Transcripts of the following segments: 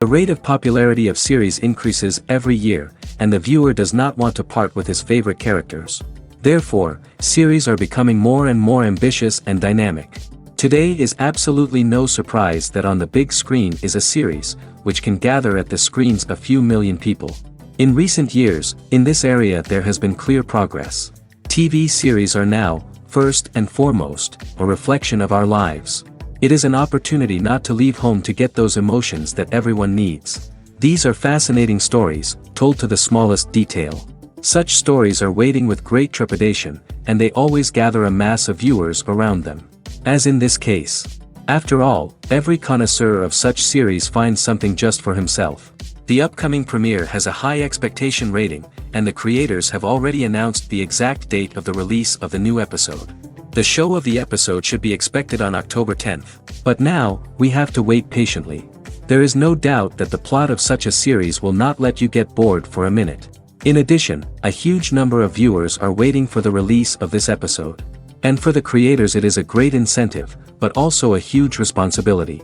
The rate of popularity of series increases every year, and the viewer does not want to part with his favorite characters. Therefore, series are becoming more and more ambitious and dynamic. Today is absolutely no surprise that on the big screen is a series, which can gather at the screens a few million people. In recent years, in this area there has been clear progress. TV series are now, first and foremost, a reflection of our lives. It is an opportunity not to leave home to get those emotions that everyone needs. These are fascinating stories, told to the smallest detail. Such stories are waiting with great trepidation, and they always gather a mass of viewers around them. As in this case. After all, every connoisseur of such series finds something just for himself. The upcoming premiere has a high expectation rating, and the creators have already announced the exact date of the release of the new episode. The show of the episode should be expected on October 10th. But now, we have to wait patiently. There is no doubt that the plot of such a series will not let you get bored for a minute. In addition, a huge number of viewers are waiting for the release of this episode. And for the creators it is a great incentive, but also a huge responsibility.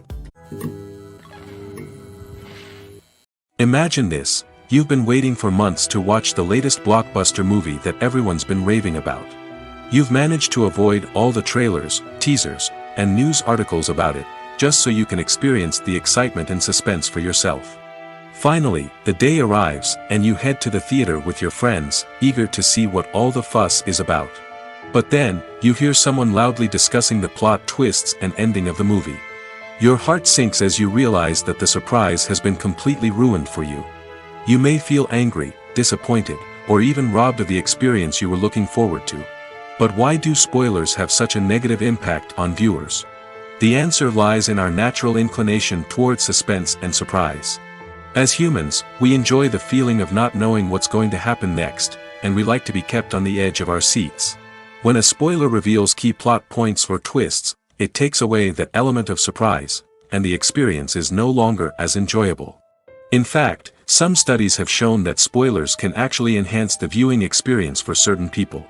Imagine this, you've been waiting for months to watch the latest blockbuster movie that everyone's been raving about. You've managed to avoid all the trailers, teasers, and news articles about it, just so you can experience the excitement and suspense for yourself. Finally, the day arrives, and you head to the theater with your friends, eager to see what all the fuss is about. But then, you hear someone loudly discussing the plot twists and ending of the movie. Your heart sinks as you realize that the surprise has been completely ruined for you. You may feel angry, disappointed, or even robbed of the experience you were looking forward to. But why do spoilers have such a negative impact on viewers? The answer lies in our natural inclination towards suspense and surprise. As humans, we enjoy the feeling of not knowing what's going to happen next, and we like to be kept on the edge of our seats. When a spoiler reveals key plot points or twists, it takes away that element of surprise, and the experience is no longer as enjoyable. In fact, some studies have shown that spoilers can actually enhance the viewing experience for certain people.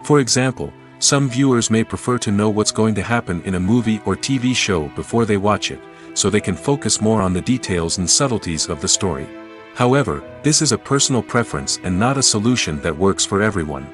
For example, some viewers may prefer to know what's going to happen in a movie or TV show before they watch it, so they can focus more on the details and subtleties of the story. However, this is a personal preference and not a solution that works for everyone.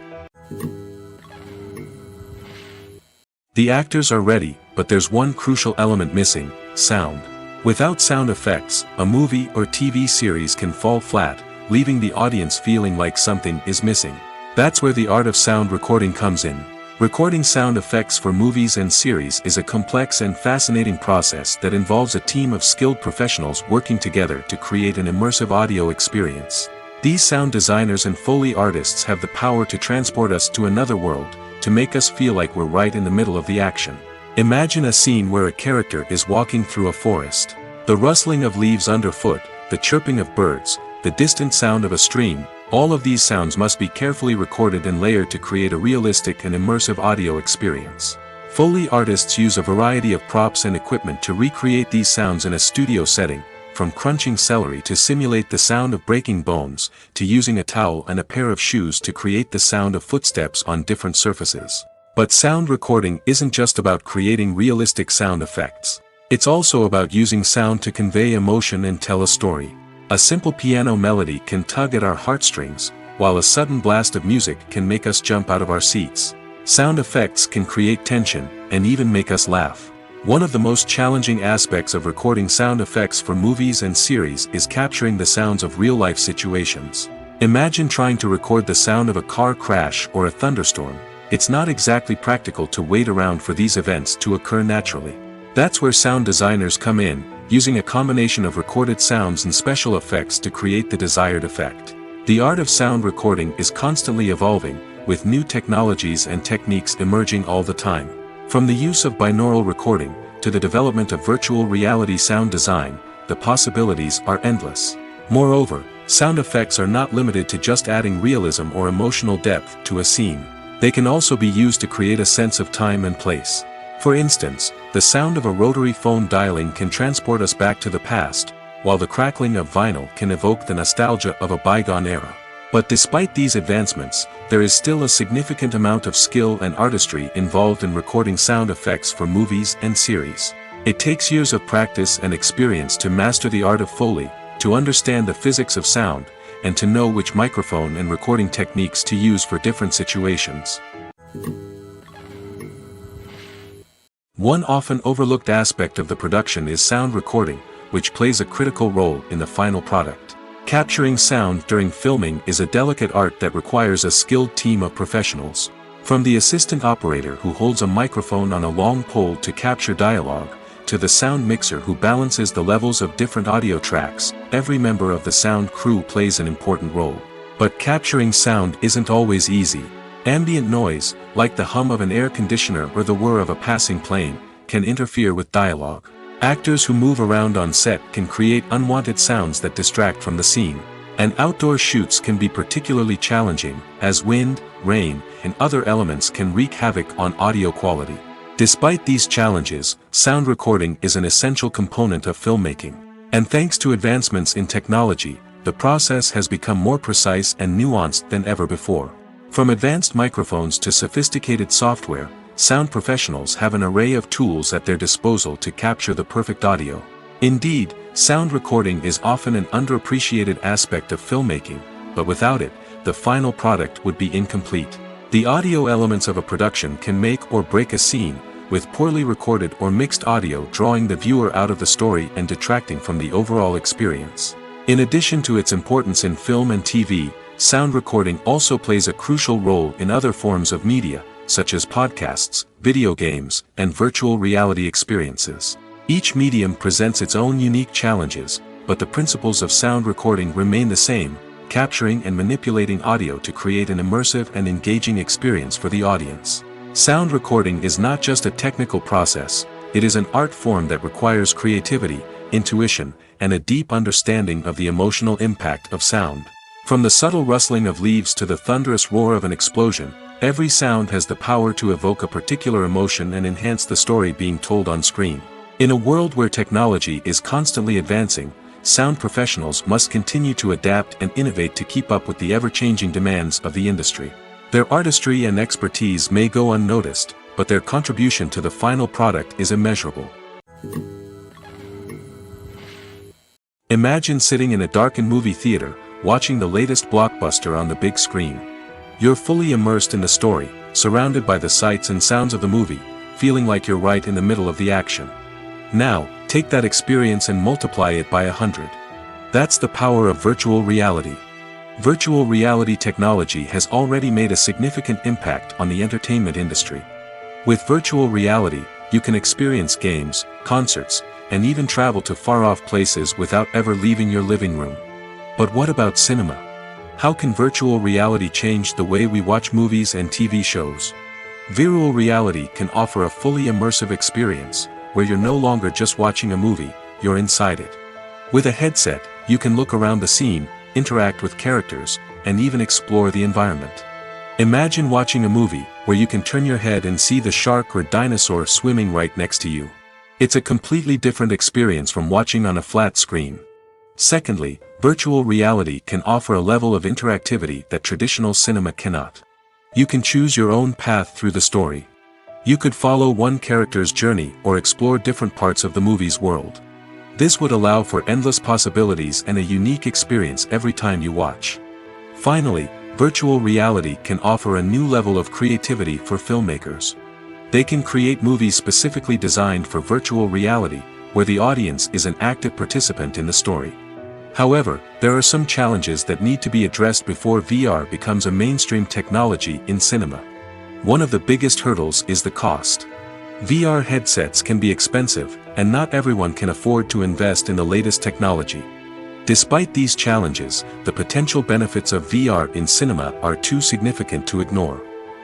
The actors are ready, but there's one crucial element missing: sound. Without sound effects, a movie or TV series can fall flat, leaving the audience feeling like something is missing. That's where the art of sound recording comes in. Recording sound effects for movies and series is a complex and fascinating process that involves a team of skilled professionals working together to create an immersive audio experience. These sound designers and Foley artists have the power to transport us to another world, to make us feel like we're right in the middle of the action. Imagine a scene where a character is walking through a forest. The rustling of leaves underfoot, the chirping of birds, the distant sound of a stream, all of these sounds must be carefully recorded and layered to create a realistic and immersive audio experience. Foley artists use a variety of props and equipment to recreate these sounds in a studio setting, from crunching celery to simulate the sound of breaking bones, to using a towel and a pair of shoes to create the sound of footsteps on different surfaces. But sound recording isn't just about creating realistic sound effects. It's also about using sound to convey emotion and tell a story. A simple piano melody can tug at our heartstrings, while a sudden blast of music can make us jump out of our seats. Sound effects can create tension, and even make us laugh. One of the most challenging aspects of recording sound effects for movies and series is capturing the sounds of real-life situations. Imagine trying to record the sound of a car crash or a thunderstorm. It's not exactly practical to wait around for these events to occur naturally. That's where sound designers come in, using a combination of recorded sounds and special effects to create the desired effect. The art of sound recording is constantly evolving, with new technologies and techniques emerging all the time. From the use of binaural recording, to the development of virtual reality sound design, the possibilities are endless. Moreover, sound effects are not limited to just adding realism or emotional depth to a scene. They can also be used to create a sense of time and place. For instance, the sound of a rotary phone dialing can transport us back to the past, while the crackling of vinyl can evoke the nostalgia of a bygone era. But despite these advancements, there is still a significant amount of skill and artistry involved in recording sound effects for movies and series. It takes years of practice and experience to master the art of Foley, to understand the physics of sound, and to know which microphone and recording techniques to use for different situations. One often overlooked aspect of the production is sound recording, which plays a critical role in the final product. Capturing sound during filming is a delicate art that requires a skilled team of professionals. From the assistant operator who holds a microphone on a long pole to capture dialogue, to the sound mixer who balances the levels of different audio tracks, every member of the sound crew plays an important role. But capturing sound isn't always easy. Ambient noise, like the hum of an air conditioner or the whir of a passing plane, can interfere with dialogue. Actors who move around on set can create unwanted sounds that distract from the scene. And outdoor shoots can be particularly challenging, as wind, rain, and other elements can wreak havoc on audio quality. Despite these challenges, sound recording is an essential component of filmmaking. And thanks to advancements in technology, the process has become more precise and nuanced than ever before. From advanced microphones to sophisticated software, sound professionals have an array of tools at their disposal to capture the perfect audio. Indeed, sound recording is often an underappreciated aspect of filmmaking, but without it, the final product would be incomplete. The audio elements of a production can make or break a scene, with poorly recorded or mixed audio drawing the viewer out of the story and detracting from the overall experience. In addition to its importance in film and TV, sound recording also plays a crucial role in other forms of media, such as podcasts, video games, and virtual reality experiences. Each medium presents its own unique challenges, but the principles of sound recording remain the same: capturing and manipulating audio to create an immersive and engaging experience for the audience. Sound recording is not just a technical process, it is an art form that requires creativity, intuition, and a deep understanding of the emotional impact of sound. From the subtle rustling of leaves to the thunderous roar of an explosion, every sound has the power to evoke a particular emotion and enhance the story being told on screen. In a world where technology is constantly advancing, sound professionals must continue to adapt and innovate to keep up with the ever-changing demands of the industry. Their artistry and expertise may go unnoticed, but their contribution to the final product is immeasurable. Imagine sitting in a darkened movie theater, watching the latest blockbuster on the big screen. You're fully immersed in the story, surrounded by the sights and sounds of the movie, feeling like you're right in the middle of the action. Now, take that experience and multiply it by 100. That's the power of virtual reality. Virtual reality technology has already made a significant impact on the entertainment industry. With virtual reality, you can experience games, concerts, and even travel to far-off places without ever leaving your living room. But what about cinema? How can virtual reality change the way we watch movies and TV shows? Virtual reality can offer a fully immersive experience, where you're no longer just watching a movie, you're inside it. With a headset, you can look around the scene, interact with characters, and even explore the environment. Imagine watching a movie, where you can turn your head and see the shark or dinosaur swimming right next to you. It's a completely different experience from watching on a flat screen. Secondly, virtual reality can offer a level of interactivity that traditional cinema cannot. You can choose your own path through the story. You could follow one character's journey or explore different parts of the movie's world. This would allow for endless possibilities and a unique experience every time you watch. Finally, virtual reality can offer a new level of creativity for filmmakers. They can create movies specifically designed for virtual reality, where the audience is an active participant in the story. However, there are some challenges that need to be addressed before VR becomes a mainstream technology in cinema. One of the biggest hurdles is the cost. VR headsets can be expensive, and not everyone can afford to invest in the latest technology. Despite these challenges, the potential benefits of VR in cinema are too significant to ignore.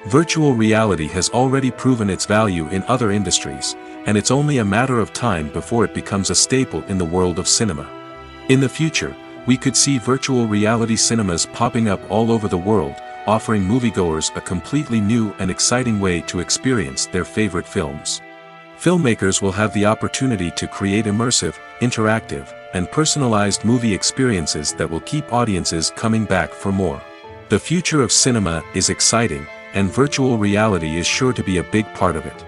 Virtual reality has already proven its value in other industries, and it's only a matter of time before it becomes a staple in the world of cinema. In the future, we could see virtual reality cinemas popping up all over the world, offering moviegoers a completely new and exciting way to experience their favorite films. Filmmakers will have the opportunity to create immersive, interactive, and personalized movie experiences that will keep audiences coming back for more. The future of cinema is exciting, and virtual reality is sure to be a big part of it.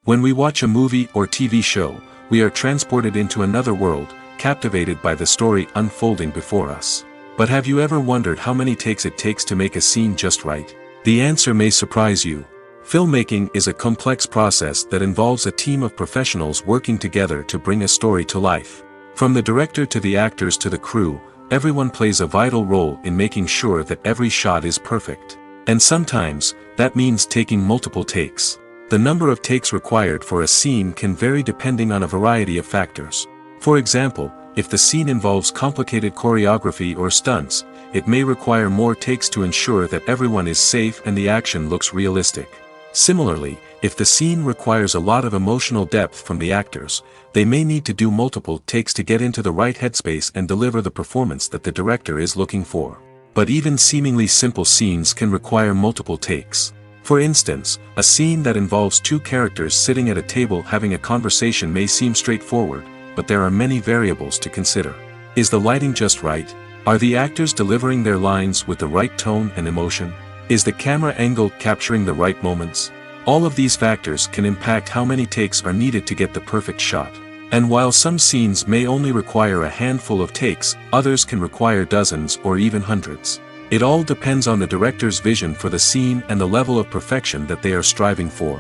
When we watch a movie or TV show, we are transported into another world, captivated by the story unfolding before us. But have you ever wondered how many takes it takes to make a scene just right? The answer may surprise you. Filmmaking is a complex process that involves a team of professionals working together to bring a story to life. From the director to the actors to the crew, everyone plays a vital role in making sure that every shot is perfect. And sometimes, that means taking multiple takes. The number of takes required for a scene can vary depending on a variety of factors. For example, if the scene involves complicated choreography or stunts, it may require more takes to ensure that everyone is safe and the action looks realistic. Similarly, if the scene requires a lot of emotional depth from the actors, they may need to do multiple takes to get into the right headspace and deliver the performance that the director is looking for. But even seemingly simple scenes can require multiple takes. For instance, a scene that involves two characters sitting at a table having a conversation may seem straightforward, but there are many variables to consider. Is the lighting just right? Are the actors delivering their lines with the right tone and emotion? Is the camera angle capturing the right moments? All of these factors can impact how many takes are needed to get the perfect shot. And while some scenes may only require a handful of takes, others can require dozens or even hundreds. It all depends on the director's vision for the scene and the level of perfection that they are striving for.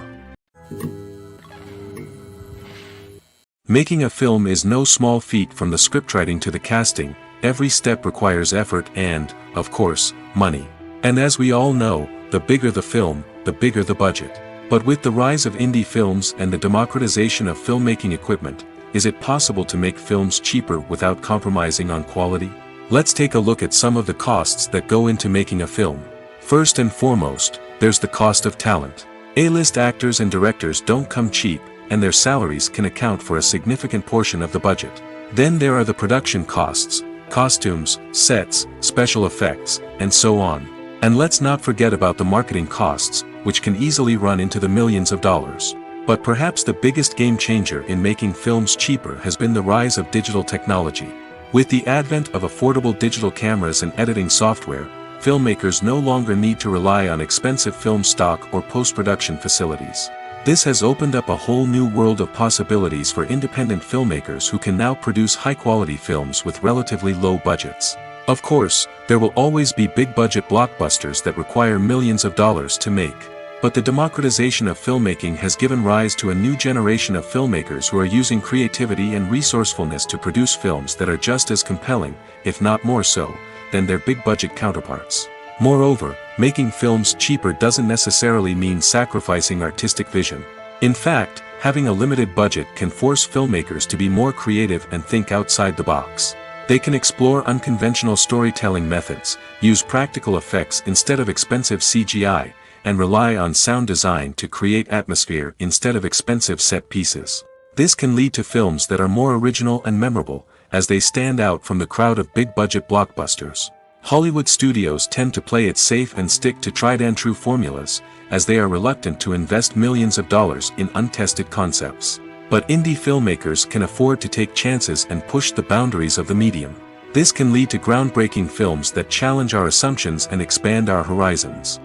Making a film is no small feat. From the scriptwriting to the casting, every step requires effort and, of course, money. And as we all know, the bigger the film, the bigger the budget. But with the rise of indie films and the democratization of filmmaking equipment, is it possible to make films cheaper without compromising on quality? Let's take a look at some of the costs that go into making a film. First and foremost, there's the cost of talent. A-list actors and directors don't come cheap, and their salaries can account for a significant portion of the budget. Then there are the production costs, costumes, sets, special effects, and so on. And let's not forget about the marketing costs, which can easily run into the millions of dollars. But perhaps the biggest game changer in making films cheaper has been the rise of digital technology. With the advent of affordable digital cameras and editing software, filmmakers no longer need to rely on expensive film stock or post-production facilities. This has opened up a whole new world of possibilities for independent filmmakers who can now produce high-quality films with relatively low budgets. Of course, there will always be big-budget blockbusters that require millions of dollars to make. But the democratization of filmmaking has given rise to a new generation of filmmakers who are using creativity and resourcefulness to produce films that are just as compelling, if not more so, than their big-budget counterparts. Moreover, making films cheaper doesn't necessarily mean sacrificing artistic vision. In fact, having a limited budget can force filmmakers to be more creative and think outside the box. They can explore unconventional storytelling methods, use practical effects instead of expensive CGI, and rely on sound design to create atmosphere instead of expensive set pieces. This can lead to films that are more original and memorable, as they stand out from the crowd of big-budget blockbusters. Hollywood studios tend to play it safe and stick to tried-and-true formulas, as they are reluctant to invest millions of dollars in untested concepts. But indie filmmakers can afford to take chances and push the boundaries of the medium. This can lead to groundbreaking films that challenge our assumptions and expand our horizons.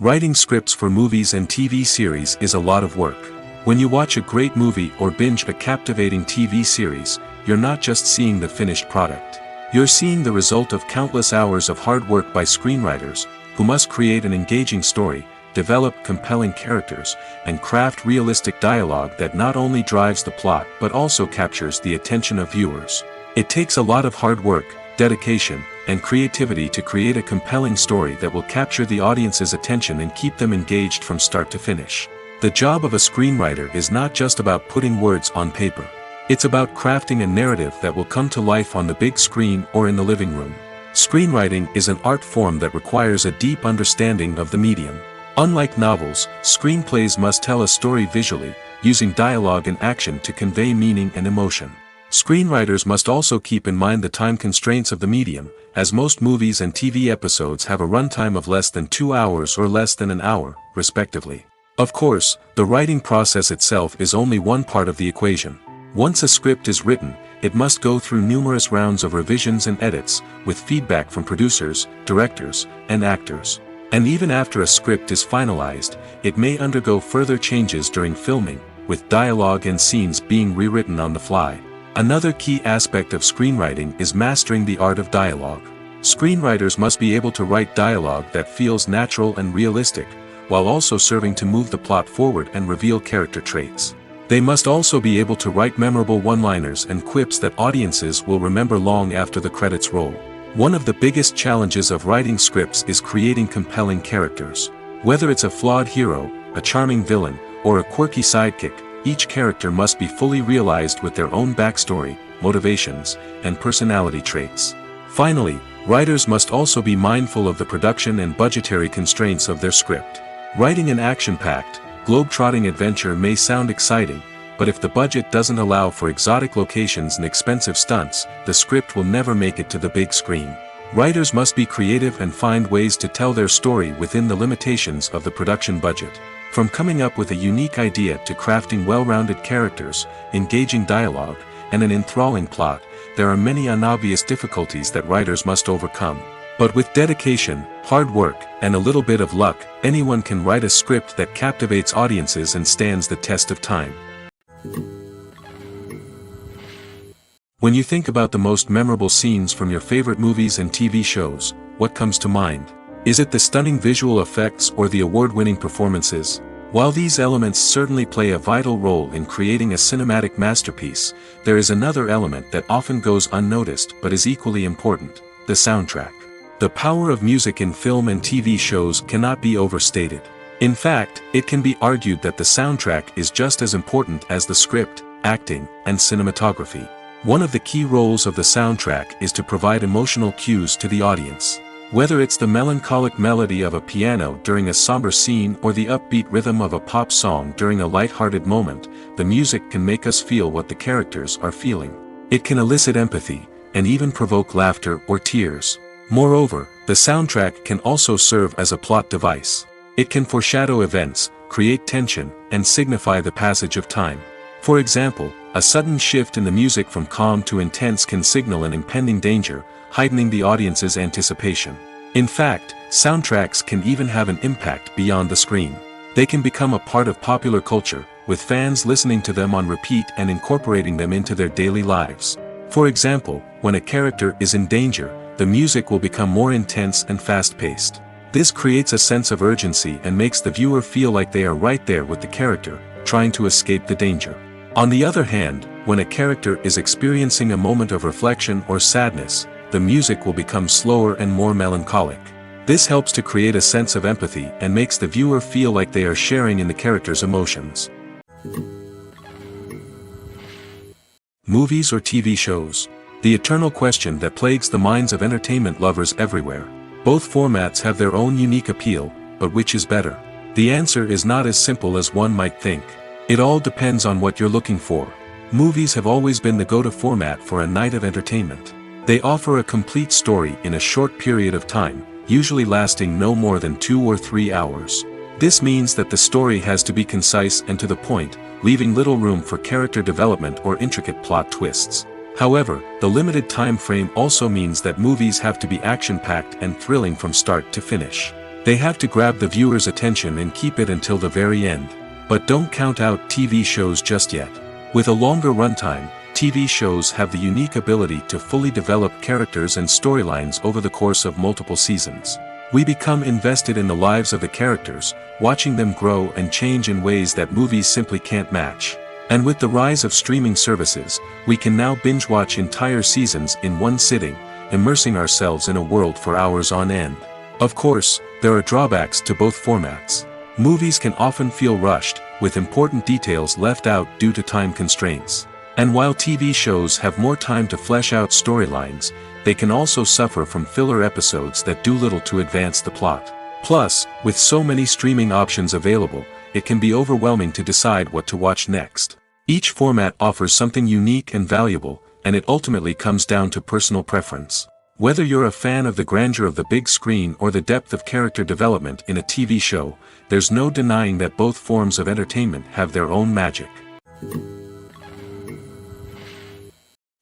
Writing scripts for movies and TV series is a lot of work. When you watch a great movie or binge a captivating TV series, you're not just seeing the finished product. You're seeing the result of countless hours of hard work by screenwriters, who must create an engaging story, develop compelling characters, and craft realistic dialogue that not only drives the plot but also captures the attention of viewers. It takes a lot of hard work, dedication, and creativity to create a compelling story that will capture the audience's attention and keep them engaged from start to finish. The job of a screenwriter is not just about putting words on paper. It's about crafting a narrative that will come to life on the big screen or in the living room. Screenwriting is an art form that requires a deep understanding of the medium. Unlike novels, screenplays must tell a story visually, using dialogue and action to convey meaning and emotion. Screenwriters must also keep in mind the time constraints of the medium, as most movies and TV episodes have a runtime of less than 2 hours or less than an hour, respectively. Of course, the writing process itself is only one part of the equation. Once a script is written, it must go through numerous rounds of revisions and edits, with feedback from producers, directors, and actors. And even after a script is finalized, it may undergo further changes during filming, with dialogue and scenes being rewritten on the fly. Another key aspect of screenwriting is mastering the art of dialogue. Screenwriters must be able to write dialogue that feels natural and realistic, while also serving to move the plot forward and reveal character traits. They must also be able to write memorable one-liners and quips that audiences will remember long after the credits roll. One of the biggest challenges of writing scripts is creating compelling characters. Whether it's a flawed hero, a charming villain, or a quirky sidekick, each character must be fully realized with their own backstory, motivations, and personality traits. Finally, writers must also be mindful of the production and budgetary constraints of their script. Writing an action-packed, globe-trotting adventure may sound exciting, but if the budget doesn't allow for exotic locations and expensive stunts, the script will never make it to the big screen. Writers must be creative and find ways to tell their story within the limitations of the production budget. From coming up with a unique idea to crafting well-rounded characters, engaging dialogue, and an enthralling plot, there are many unobvious difficulties that writers must overcome. But with dedication, hard work, and a little bit of luck, anyone can write a script that captivates audiences and stands the test of time. When you think about the most memorable scenes from your favorite movies and TV shows, what comes to mind? Is it the stunning visual effects or the award-winning performances? While these elements certainly play a vital role in creating a cinematic masterpiece, there is another element that often goes unnoticed but is equally important: the soundtrack. The power of music in film and TV shows cannot be overstated. In fact, it can be argued that the soundtrack is just as important as the script, acting, and cinematography. One of the key roles of the soundtrack is to provide emotional cues to the audience. Whether it's the melancholic melody of a piano during a somber scene or the upbeat rhythm of a pop song during a light-hearted moment, the music can make us feel what the characters are feeling. It can elicit empathy, and even provoke laughter or tears. Moreover, the soundtrack can also serve as a plot device. It can foreshadow events, create tension, and signify the passage of time. For example, a sudden shift in the music from calm to intense can signal an impending danger, heightening the audience's anticipation. In fact, soundtracks can even have an impact beyond the screen. They can become a part of popular culture, with fans listening to them on repeat and incorporating them into their daily lives. For example, when a character is in danger, the music will become more intense and fast-paced. This creates a sense of urgency and makes the viewer feel like they are right there with the character, trying to escape the danger. On the other hand, when a character is experiencing a moment of reflection or sadness, the music will become slower and more melancholic. This helps to create a sense of empathy and makes the viewer feel like they are sharing in the character's emotions. Movies or TV shows? The eternal question that plagues the minds of entertainment lovers everywhere. Both formats have their own unique appeal, but which is better? The answer is not as simple as one might think. It all depends on what you're looking for. Movies have always been the go-to format for a night of entertainment. They offer a complete story in a short period of time, usually lasting no more than 2 or 3 hours. This means that the story has to be concise and to the point, leaving little room for character development or intricate plot twists. However, the limited time frame also means that movies have to be action-packed and thrilling from start to finish. They have to grab the viewer's attention and keep it until the very end. But don't count out TV shows just yet. With a longer runtime, TV shows have the unique ability to fully develop characters and storylines over the course of multiple seasons. We become invested in the lives of the characters, watching them grow and change in ways that movies simply can't match. And with the rise of streaming services, we can now binge-watch entire seasons in one sitting, immersing ourselves in a world for hours on end. Of course, there are drawbacks to both formats. Movies can often feel rushed, with important details left out due to time constraints. And while TV shows have more time to flesh out storylines, they can also suffer from filler episodes that do little to advance the plot. Plus, with so many streaming options available, it can be overwhelming to decide what to watch next. Each format offers something unique and valuable, and it ultimately comes down to personal preference. Whether you're a fan of the grandeur of the big screen or the depth of character development in a TV show, there's no denying that both forms of entertainment have their own magic.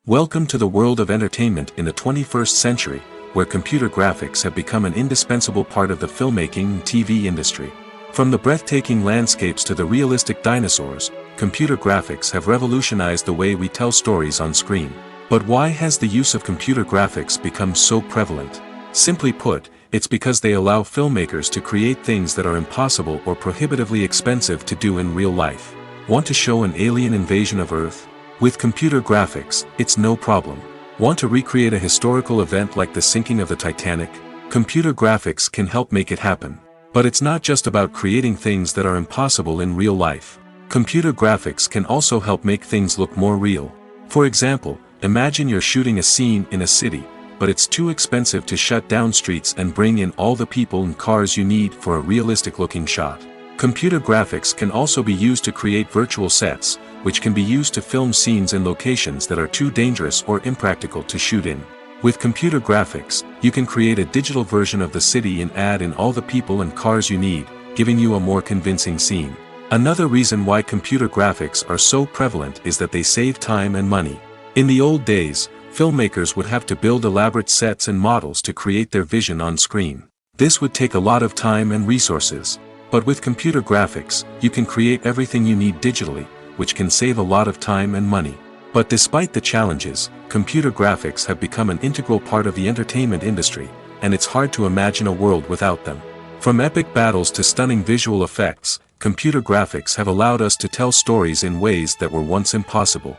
Welcome to the world of entertainment in the 21st century, where computer graphics have become an indispensable part of the filmmaking and TV industry. From the breathtaking landscapes to the realistic dinosaurs, computer graphics have revolutionized the way we tell stories on screen. But why has the use of computer graphics become so prevalent? Simply put, it's because they allow filmmakers to create things that are impossible or prohibitively expensive to do in real life. Want to show an alien invasion of Earth? With computer graphics, it's no problem. Want to recreate a historical event like the sinking of the Titanic? Computer graphics can help make it happen. But it's not just about creating things that are impossible in real life. Computer graphics can also help make things look more real. For example, imagine you're shooting a scene in a city, but it's too expensive to shut down streets and bring in all the people and cars you need for a realistic-looking shot. Computer graphics can also be used to create virtual sets, which can be used to film scenes in locations that are too dangerous or impractical to shoot in. With computer graphics, you can create a digital version of the city and add in all the people and cars you need, giving you a more convincing scene. Another reason why computer graphics are so prevalent is that they save time and money. In the old days, filmmakers would have to build elaborate sets and models to create their vision on screen. This would take a lot of time and resources. But with computer graphics, you can create everything you need digitally, which can save a lot of time and money. But despite the challenges, computer graphics have become an integral part of the entertainment industry, and it's hard to imagine a world without them. From epic battles to stunning visual effects, computer graphics have allowed us to tell stories in ways that were once impossible.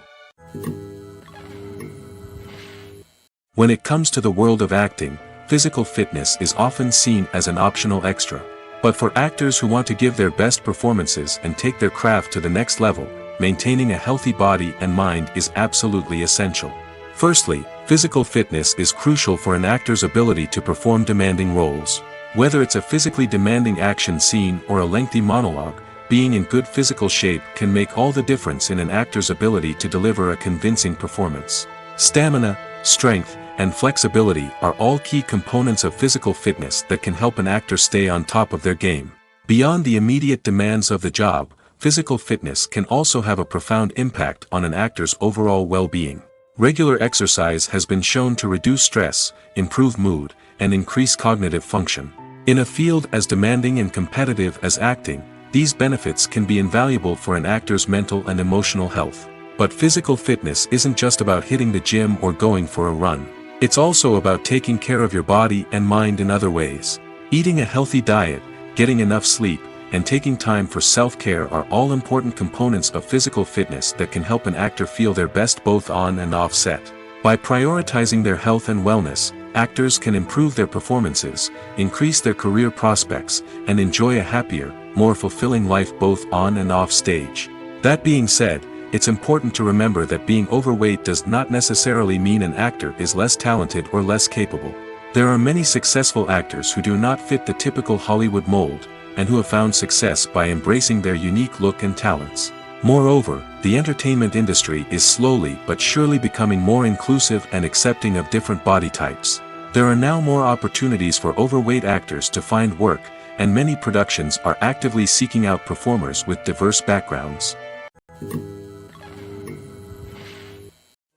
When it comes to the world of acting, physical fitness is often seen as an optional extra. But for actors who want to give their best performances and take their craft to the next level, maintaining a healthy body and mind is absolutely essential. Firstly, physical fitness is crucial for an actor's ability to perform demanding roles. Whether it's a physically demanding action scene or a lengthy monologue, being in good physical shape can make all the difference in an actor's ability to deliver a convincing performance. Stamina, strength, and flexibility are all key components of physical fitness that can help an actor stay on top of their game. Beyond the immediate demands of the job, physical fitness can also have a profound impact on an actor's overall well-being. Regular exercise has been shown to reduce stress, improve mood, and increase cognitive function. In a field as demanding and competitive as acting, these benefits can be invaluable for an actor's mental and emotional health. But physical fitness isn't just about hitting the gym or going for a run. It's also about taking care of your body and mind in other ways. Eating a healthy diet, getting enough sleep, and taking time for self-care are all important components of physical fitness that can help an actor feel their best both on and off set. By prioritizing their health and wellness, actors can improve their performances, increase their career prospects, and enjoy a happier, more fulfilling life both on and off stage. That being said, it's important to remember that being overweight does not necessarily mean an actor is less talented or less capable. There are many successful actors who do not fit the typical Hollywood mold, and who have found success by embracing their unique look and talents. Moreover, the entertainment industry is slowly but surely becoming more inclusive and accepting of different body types. There are now more opportunities for overweight actors to find work, and many productions are actively seeking out performers with diverse backgrounds.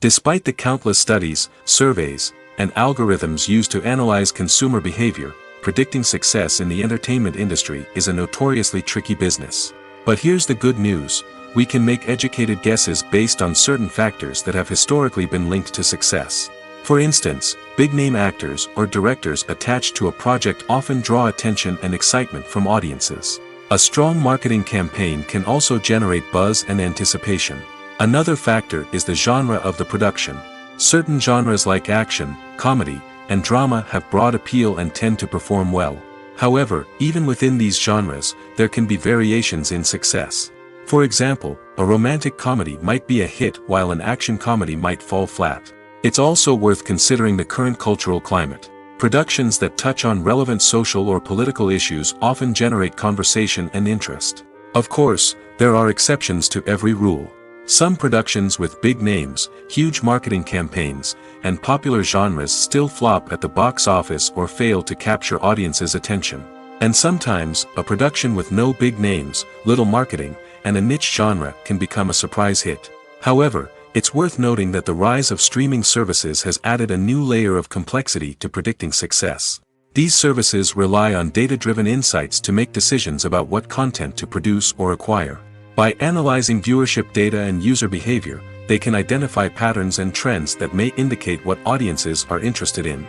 Despite the countless studies, surveys, and algorithms used to analyze consumer behavior, predicting success in the entertainment industry is a notoriously tricky business. But here's the good news: we can make educated guesses based on certain factors that have historically been linked to success. For instance, big-name actors or directors attached to a project often draw attention and excitement from audiences. A strong marketing campaign can also generate buzz and anticipation. Another factor is the genre of the production. Certain genres like action, comedy, and drama have broad appeal and tend to perform well. However, even within these genres, there can be variations in success. For example, a romantic comedy might be a hit while an action comedy might fall flat. It's also worth considering the current cultural climate. Productions that touch on relevant social or political issues often generate conversation and interest. Of course, there are exceptions to every rule. Some productions with big names, huge marketing campaigns, and popular genres still flop at the box office or fail to capture audiences' attention. And sometimes, a production with no big names, little marketing, and a niche genre can become a surprise hit. However, It's worth noting that the rise of streaming services has added a new layer of complexity to predicting success. These services rely on data-driven insights to make decisions about what content to produce or acquire. By analyzing viewership data and user behavior, they can identify patterns and trends that may indicate what audiences are interested in.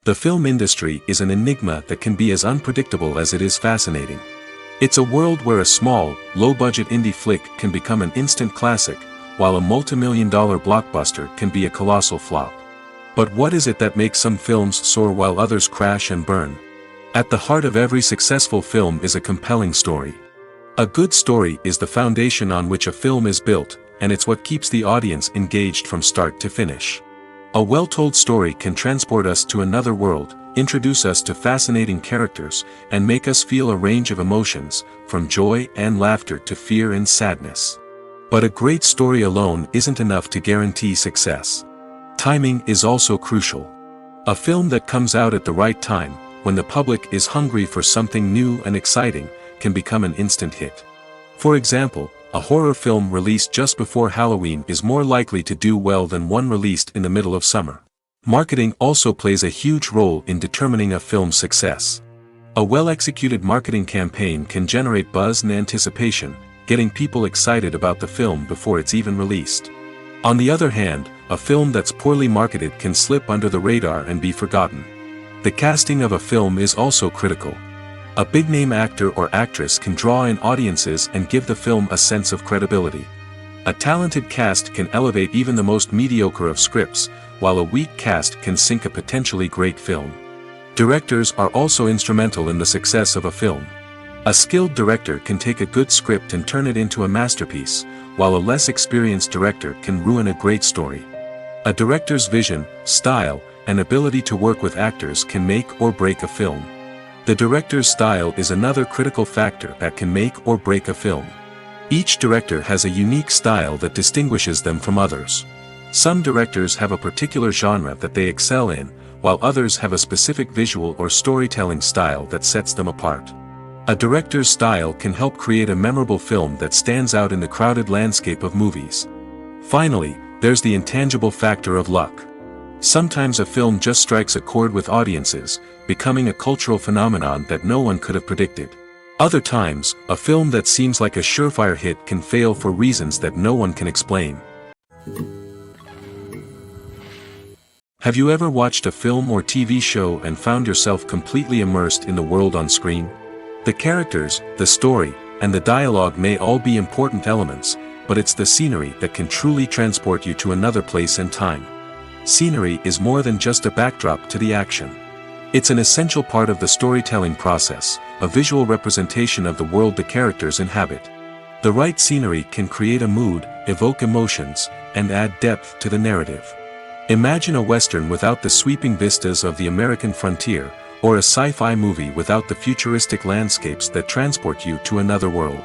The film industry is an enigma that can be as unpredictable as it is fascinating. It's a world where a small, low-budget indie flick can become an instant classic, while a multi-million-dollar blockbuster can be a colossal flop. But what is it that makes some films soar while others crash and burn? At the heart of every successful film is a compelling story. A good story is the foundation on which a film is built, and it's what keeps the audience engaged from start to finish. A well-told story can transport us to another world, introduce us to fascinating characters, and make us feel a range of emotions, from joy and laughter to fear and sadness. But a great story alone isn't enough to guarantee success. Timing is also crucial. A film that comes out at the right time, when the public is hungry for something new and exciting, can become an instant hit. For example, a horror film released just before Halloween is more likely to do well than one released in the middle of summer. Marketing also plays a huge role in determining a film's success. A well-executed marketing campaign can generate buzz and anticipation, getting people excited about the film before it's even released. On the other hand, a film that's poorly marketed can slip under the radar and be forgotten. The casting of a film is also critical. A big-name actor or actress can draw in audiences and give the film a sense of credibility. A talented cast can elevate even the most mediocre of scripts, while a weak cast can sink a potentially great film. Directors are also instrumental in the success of a film. A skilled director can take a good script and turn it into a masterpiece, while a less experienced director can ruin a great story. A director's vision, style, and ability to work with actors can make or break a film. The director's style is another critical factor that can make or break a film. Each director has a unique style that distinguishes them from others. Some directors have a particular genre that they excel in, while others have a specific visual or storytelling style that sets them apart. A director's style can help create a memorable film that stands out in the crowded landscape of movies. Finally, there's the intangible factor of luck. Sometimes a film just strikes a chord with audiences, becoming a cultural phenomenon that no one could have predicted. Other times, a film that seems like a surefire hit can fail for reasons that no one can explain. Have you ever watched a film or TV show and found yourself completely immersed in the world on screen? The characters, the story, and the dialogue may all be important elements, but it's the scenery that can truly transport you to another place and time. Scenery is more than just a backdrop to the action. It's an essential part of the storytelling process, a visual representation of the world the characters inhabit. The right scenery can create a mood, evoke emotions, and add depth to the narrative. Imagine a Western without the sweeping vistas of the American frontier, or a sci-fi movie without the futuristic landscapes that transport you to another world.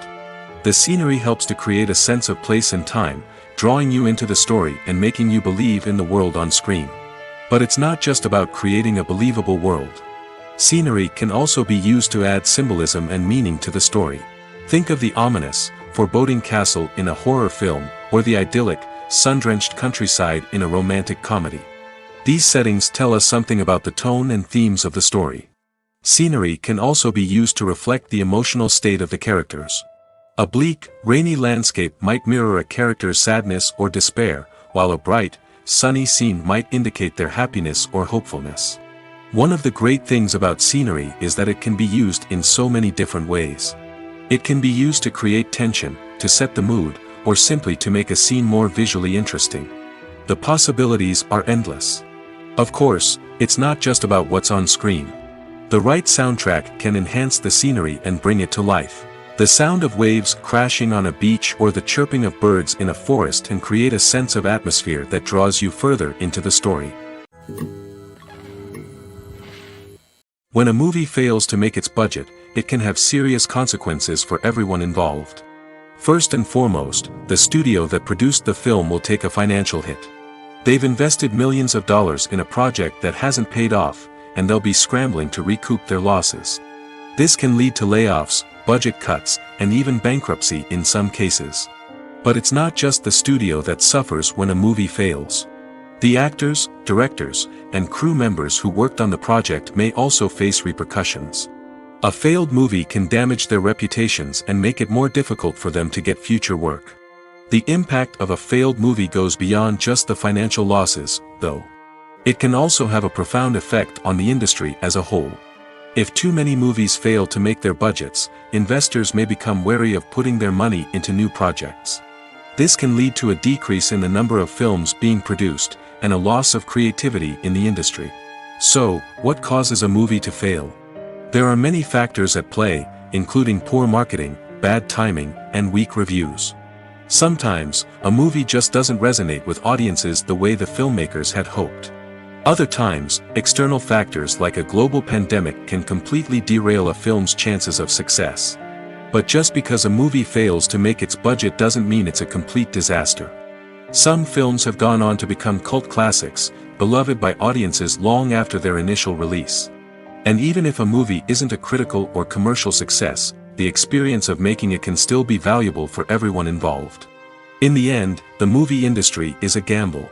The scenery helps to create a sense of place and time, drawing you into the story and making you believe in the world on screen. But it's not just about creating a believable world. Scenery can also be used to add symbolism and meaning to the story. Think of the ominous, foreboding castle in a horror film, or the idyllic, sun-drenched countryside in a romantic comedy. These settings tell us something about the tone and themes of the story. Scenery can also be used to reflect the emotional state of the characters. A bleak, rainy landscape might mirror a character's sadness or despair, while a bright, sunny scene might indicate their happiness or hopefulness. One of the great things about scenery is that it can be used in so many different ways. It can be used to create tension, to set the mood, or simply to make a scene more visually interesting. The possibilities are endless. Of course, it's not just about what's on screen. The right soundtrack can enhance the scenery and bring it to life. The sound of waves crashing on a beach or the chirping of birds in a forest can create a sense of atmosphere that draws you further into the story. When a movie fails to make its budget, it can have serious consequences for everyone involved. First and foremost, the studio that produced the film will take a financial hit. They've invested millions of dollars in a project that hasn't paid off, and they'll be scrambling to recoup their losses. This can lead to layoffs, budget cuts, and even bankruptcy in some cases. But it's not just the studio that suffers when a movie fails. The actors, directors, and crew members who worked on the project may also face repercussions. A failed movie can damage their reputations and make it more difficult for them to get future work. The impact of a failed movie goes beyond just the financial losses, though. It can also have a profound effect on the industry as a whole. If too many movies fail to make their budgets, investors may become wary of putting their money into new projects. This can lead to a decrease in the number of films being produced, and a loss of creativity in the industry. So, what causes a movie to fail? There are many factors at play, including poor marketing, bad timing, and weak reviews. Sometimes, a movie just doesn't resonate with audiences the way the filmmakers had hoped. Other times, external factors like a global pandemic can completely derail a film's chances of success. But just because a movie fails to make its budget doesn't mean it's a complete disaster. Some films have gone on to become cult classics, beloved by audiences long after their initial release. And even if a movie isn't a critical or commercial success, the experience of making it can still be valuable for everyone involved. In the end, the movie industry is a gamble.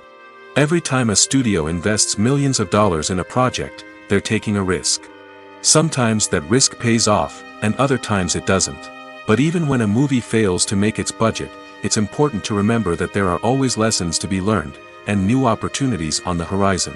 Every time a studio invests millions of dollars in a project, they're taking a risk. Sometimes that risk pays off, and other times it doesn't. But even when a movie fails to make its budget, it's important to remember that there are always lessons to be learned, and new opportunities on the horizon.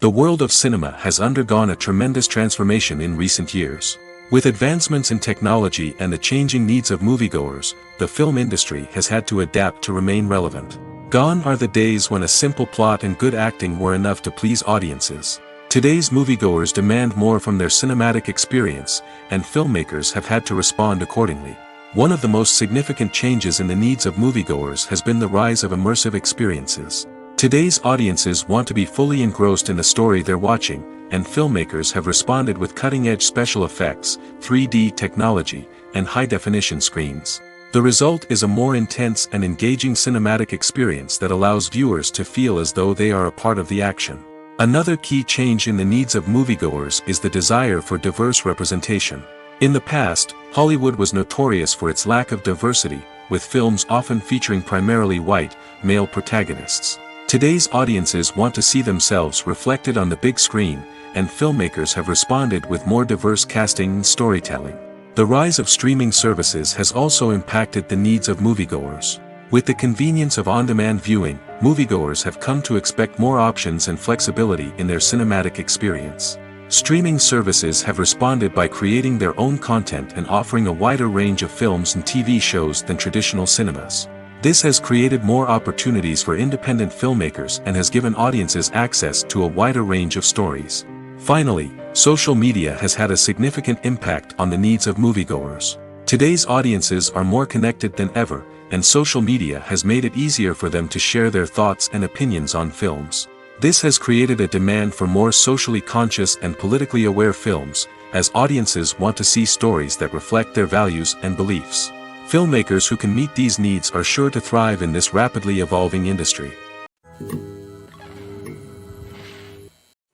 The world of cinema has undergone a tremendous transformation in recent years. With advancements in technology and the changing needs of moviegoers, the film industry has had to adapt to remain relevant. Gone are the days when a simple plot and good acting were enough to please audiences. Today's moviegoers demand more from their cinematic experience, and filmmakers have had to respond accordingly. One of the most significant changes in the needs of moviegoers has been the rise of immersive experiences. Today's audiences want to be fully engrossed in the story they're watching, and filmmakers have responded with cutting-edge special effects, 3D technology, and high-definition screens. The result is a more intense and engaging cinematic experience that allows viewers to feel as though they are a part of the action. Another key change in the needs of moviegoers is the desire for diverse representation. In the past, Hollywood was notorious for its lack of diversity, with films often featuring primarily white, male protagonists. Today's audiences want to see themselves reflected on the big screen, and filmmakers have responded with more diverse casting and storytelling. The rise of streaming services has also impacted the needs of moviegoers. With the convenience of on-demand viewing, moviegoers have come to expect more options and flexibility in their cinematic experience. Streaming services have responded by creating their own content and offering a wider range of films and TV shows than traditional cinemas. This has created more opportunities for independent filmmakers and has given audiences access to a wider range of stories. Finally, social media has had a significant impact on the needs of moviegoers. Today's audiences are more connected than ever, and social media has made it easier for them to share their thoughts and opinions on films. This has created a demand for more socially conscious and politically aware films, as audiences want to see stories that reflect their values and beliefs. Filmmakers who can meet these needs are sure to thrive in this rapidly evolving industry.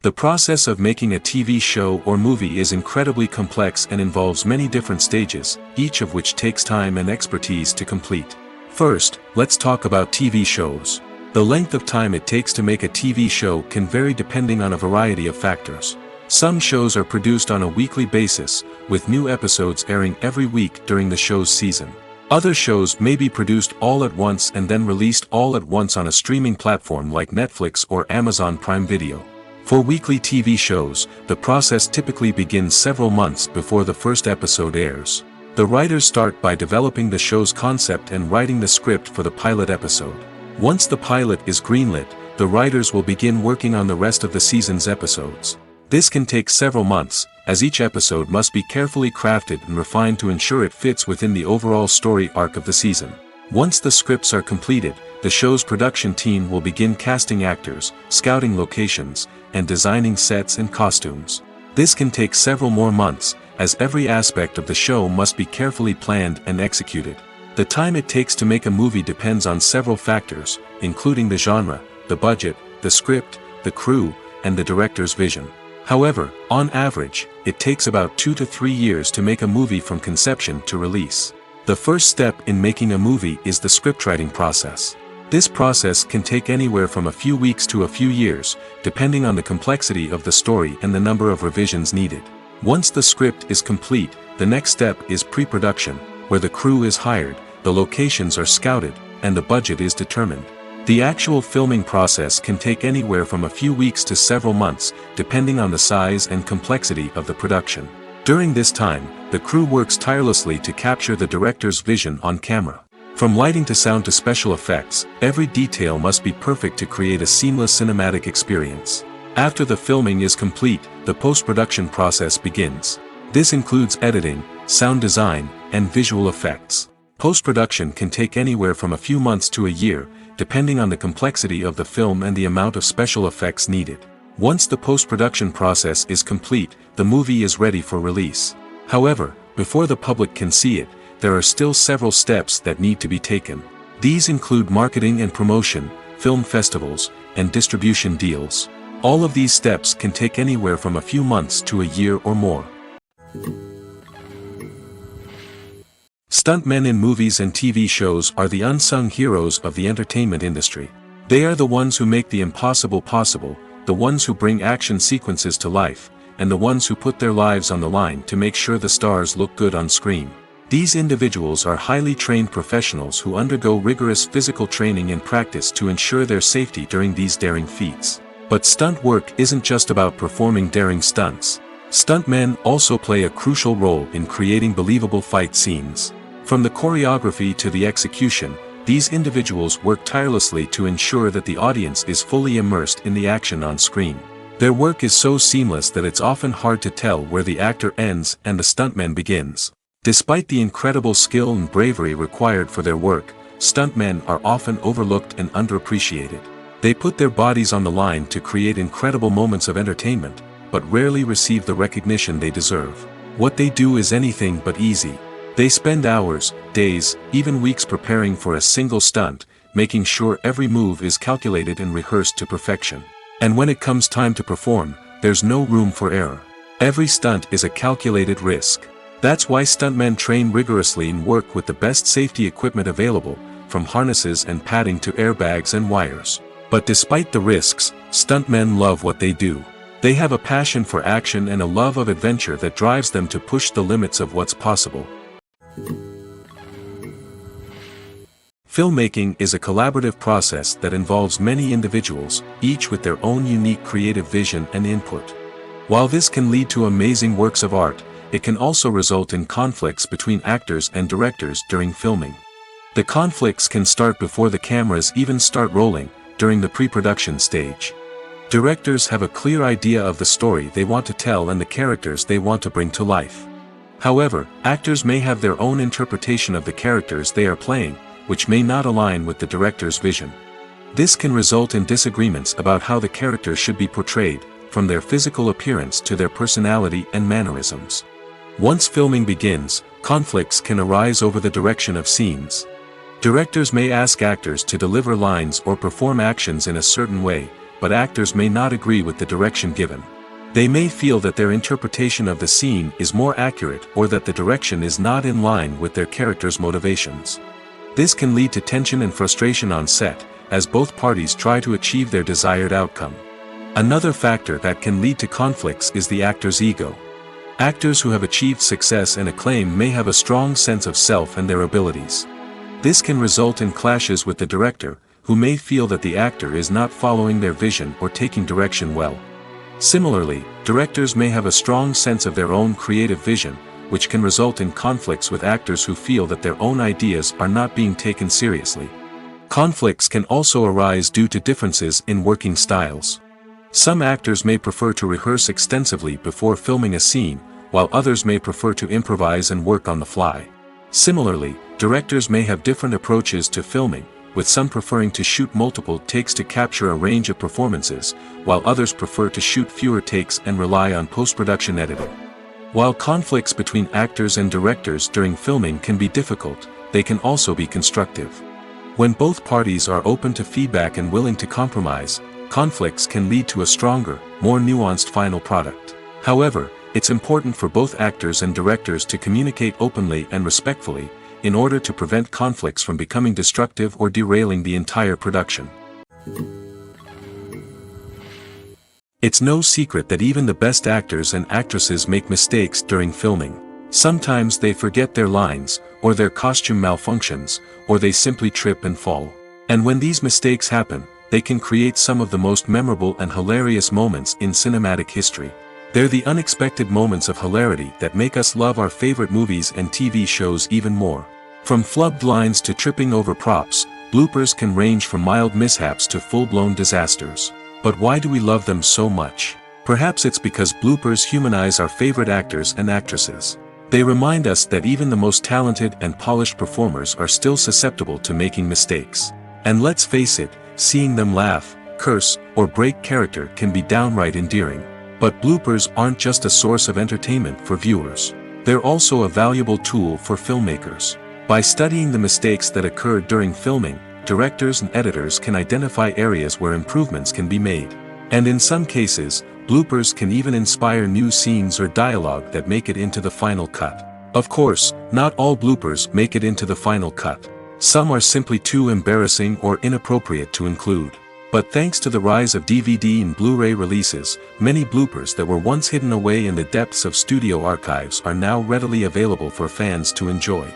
The process of making a TV show or movie is incredibly complex and involves many different stages, each of which takes time and expertise to complete. First, let's talk about TV shows. The length of time it takes to make a TV show can vary depending on a variety of factors. Some shows are produced on a weekly basis, with new episodes airing every week during the show's season. Other shows may be produced all at once and then released all at once on a streaming platform like Netflix or Amazon Prime Video. For weekly TV shows, the process typically begins several months before the first episode airs. The writers start by developing the show's concept and writing the script for the pilot episode. Once the pilot is greenlit, the writers will begin working on the rest of the season's episodes. This can take several months, as each episode must be carefully crafted and refined to ensure it fits within the overall story arc of the season. Once the scripts are completed, the show's production team will begin casting actors, scouting locations, and designing sets and costumes. This can take several more months, as every aspect of the show must be carefully planned and executed. The time it takes to make a movie depends on several factors, including the genre, the budget, the script, the crew, and the director's vision. However, on average, it takes about 2 to 3 years to make a movie from conception to release. The first step in making a movie is the scriptwriting process. This process can take anywhere from a few weeks to a few years, depending on the complexity of the story and the number of revisions needed. Once the script is complete, the next step is pre-production, where the crew is hired, the locations are scouted, and the budget is determined. The actual filming process can take anywhere from a few weeks to several months, depending on the size and complexity of the production. During this time, the crew works tirelessly to capture the director's vision on camera. From lighting to sound to special effects, every detail must be perfect to create a seamless cinematic experience. After the filming is complete, the post-production process begins. This includes editing, sound design, and visual effects. Post-production can take anywhere from a few months to a year, depending on the complexity of the film and the amount of special effects needed. Once the post-production process is complete, the movie is ready for release. However, before the public can see it, there are still several steps that need to be taken. These include marketing and promotion, film festivals, and distribution deals. All of these steps can take anywhere from a few months to a year or more. Stuntmen in movies and TV shows are the unsung heroes of the entertainment industry. They are the ones who make the impossible possible, the ones who bring action sequences to life, and the ones who put their lives on the line to make sure the stars look good on screen. These individuals are highly trained professionals who undergo rigorous physical training and practice to ensure their safety during these daring feats. But stunt work isn't just about performing daring stunts. Stuntmen also play a crucial role in creating believable fight scenes. From the choreography to the execution, these individuals work tirelessly to ensure that the audience is fully immersed in the action on screen. Their work is so seamless that it's often hard to tell where the actor ends and the stuntman begins. Despite the incredible skill and bravery required for their work, stuntmen are often overlooked and underappreciated. They put their bodies on the line to create incredible moments of entertainment, but rarely receive the recognition they deserve. What they do is anything but easy. They spend hours, days, even weeks preparing for a single stunt, making sure every move is calculated and rehearsed to perfection. And when it comes time to perform, there's no room for error. Every stunt is a calculated risk. That's why stuntmen train rigorously and work with the best safety equipment available, from harnesses and padding to airbags and wires. But despite the risks, stuntmen love what they do. They have a passion for action and a love of adventure that drives them to push the limits of what's possible. Filmmaking is a collaborative process that involves many individuals, each with their own unique creative vision and input. While this can lead to amazing works of art, it can also result in conflicts between actors and directors during filming. The conflicts can start before the cameras even start rolling, during the pre-production stage. Directors have a clear idea of the story they want to tell and the characters they want to bring to life. However, actors may have their own interpretation of the characters they are playing, which may not align with the director's vision. This can result in disagreements about how the characters should be portrayed, from their physical appearance to their personality and mannerisms. Once filming begins, conflicts can arise over the direction of scenes. Directors may ask actors to deliver lines or perform actions in a certain way, but actors may not agree with the direction given. They may feel that their interpretation of the scene is more accurate or that the direction is not in line with their character's motivations. This can lead to tension and frustration on set, as both parties try to achieve their desired outcome. Another factor that can lead to conflicts is the actor's ego. Actors who have achieved success and acclaim may have a strong sense of self and their abilities. This can result in clashes with the director, who may feel that the actor is not following their vision or taking direction well. Similarly, directors may have a strong sense of their own creative vision, which can result in conflicts with actors who feel that their own ideas are not being taken seriously. Conflicts can also arise due to differences in working styles. Some actors may prefer to rehearse extensively before filming a scene, while others may prefer to improvise and work on the fly. Similarly, directors may have different approaches to filming, with some preferring to shoot multiple takes to capture a range of performances, while others prefer to shoot fewer takes and rely on post-production editing. While conflicts between actors and directors during filming can be difficult, they can also be constructive. When both parties are open to feedback and willing to compromise, conflicts can lead to a stronger, more nuanced final product. However, it's important for both actors and directors to communicate openly and respectfully, in order to prevent conflicts from becoming destructive or derailing the entire production. It's no secret that even the best actors and actresses make mistakes during filming. Sometimes they forget their lines, or their costume malfunctions, or they simply trip and fall. And when these mistakes happen, they can create some of the most memorable and hilarious moments in cinematic history. They're the unexpected moments of hilarity that make us love our favorite movies and TV shows even more. From flubbed lines to tripping over props, bloopers can range from mild mishaps to full-blown disasters. But why do we love them so much? Perhaps it's because bloopers humanize our favorite actors and actresses. They remind us that even the most talented and polished performers are still susceptible to making mistakes. And let's face it, seeing them laugh, curse, or break character can be downright endearing. But bloopers aren't just a source of entertainment for viewers. They're also a valuable tool for filmmakers. By studying the mistakes that occurred during filming, directors and editors can identify areas where improvements can be made. And in some cases, bloopers can even inspire new scenes or dialogue that make it into the final cut. Of course, not all bloopers make it into the final cut. Some are simply too embarrassing or inappropriate to include. But thanks to the rise of DVD and Blu-ray releases, many bloopers that were once hidden away in the depths of studio archives are now readily available for fans to enjoy.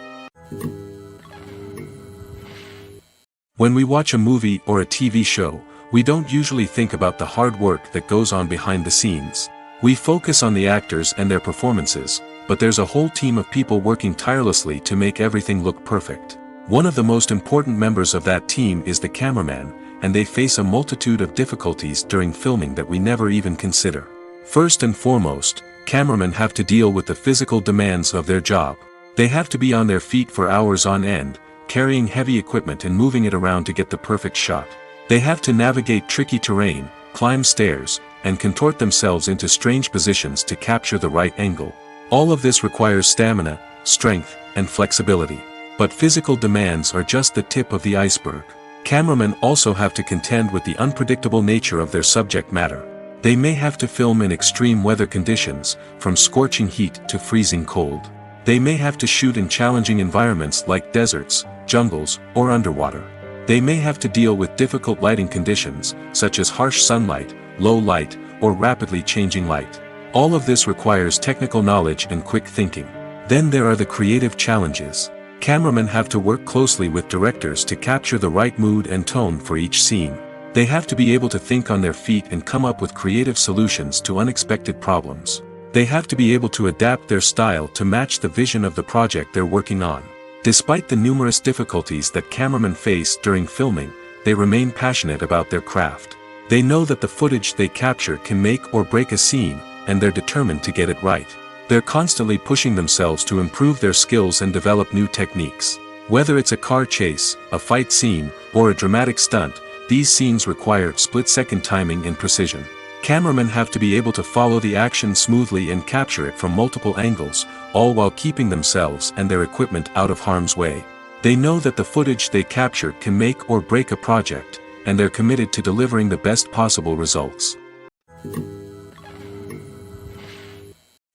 When we watch a movie or a TV show, we don't usually think about the hard work that goes on behind the scenes. We focus on the actors and their performances, but there's a whole team of people working tirelessly to make everything look perfect. One of the most important members of that team is the cameraman, and they face a multitude of difficulties during filming that we never even consider. First and foremost, cameramen have to deal with the physical demands of their job. They have to be on their feet for hours on end, carrying heavy equipment and moving it around to get the perfect shot. They have to navigate tricky terrain, climb stairs, and contort themselves into strange positions to capture the right angle. All of this requires stamina, strength, and flexibility. But physical demands are just the tip of the iceberg. Cameramen also have to contend with the unpredictable nature of their subject matter. They may have to film in extreme weather conditions, from scorching heat to freezing cold. They may have to shoot in challenging environments like deserts, jungles, or underwater. They may have to deal with difficult lighting conditions, such as harsh sunlight, low light, or rapidly changing light. All of this requires technical knowledge and quick thinking. Then there are the creative challenges. Cameramen have to work closely with directors to capture the right mood and tone for each scene. They have to be able to think on their feet and come up with creative solutions to unexpected problems. They have to be able to adapt their style to match the vision of the project they're working on. Despite the numerous difficulties that cameramen face during filming, they remain passionate about their craft. They know that the footage they capture can make or break a scene, and they're determined to get it right. They're constantly pushing themselves to improve their skills and develop new techniques. Whether it's a car chase, a fight scene, or a dramatic stunt, these scenes require split-second timing and precision. Cameramen have to be able to follow the action smoothly and capture it from multiple angles, all while keeping themselves and their equipment out of harm's way. They know that the footage they capture can make or break a project, and they're committed to delivering the best possible results.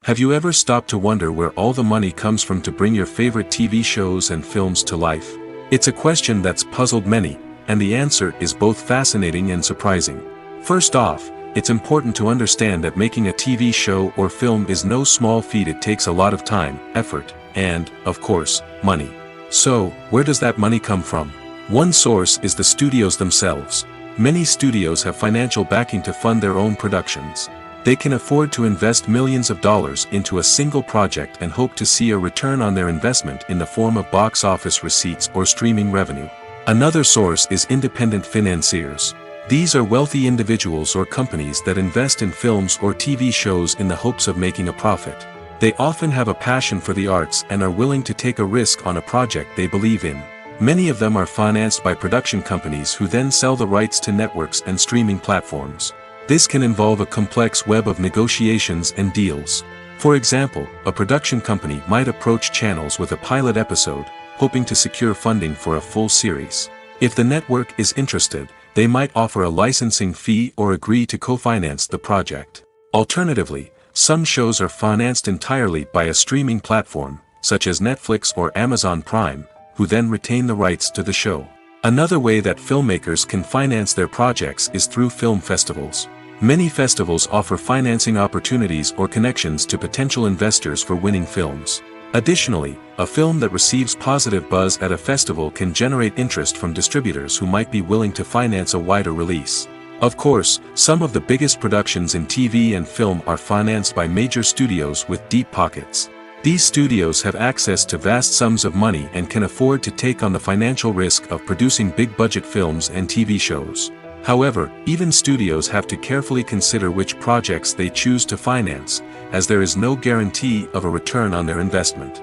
Have you ever stopped to wonder where all the money comes from to bring your favorite TV shows and films to life? It's a question that's puzzled many, and the answer is both fascinating and surprising. First off, it's important to understand that making a TV show or film is no small feat. It takes a lot of time, effort, and, of course, money. So, where does that money come from? One source is the studios themselves. Many studios have financial backing to fund their own productions. They can afford to invest millions of dollars into a single project and hope to see a return on their investment in the form of box office receipts or streaming revenue. Another source is independent financiers. These are wealthy individuals or companies that invest in films or TV shows in the hopes of making a profit. They often have a passion for the arts and are willing to take a risk on a project they believe in. Many of them are financed by production companies who then sell the rights to networks and streaming platforms. This can involve a complex web of negotiations and deals. For example, a production company might approach channels with a pilot episode, hoping to secure funding for a full series. If the network is interested, they might offer a licensing fee or agree to co-finance the project. Alternatively, some shows are financed entirely by a streaming platform, such as Netflix or Amazon Prime, who then retain the rights to the show. Another way that filmmakers can finance their projects is through film festivals. Many festivals offer financing opportunities or connections to potential investors for winning films. Additionally, a film that receives positive buzz at a festival can generate interest from distributors who might be willing to finance a wider release. Of course, some of the biggest productions in TV and film are financed by major studios with deep pockets. These studios have access to vast sums of money and can afford to take on the financial risk of producing big-budget films and TV shows. However, even studios have to carefully consider which projects they choose to finance, as there is no guarantee of a return on their investment.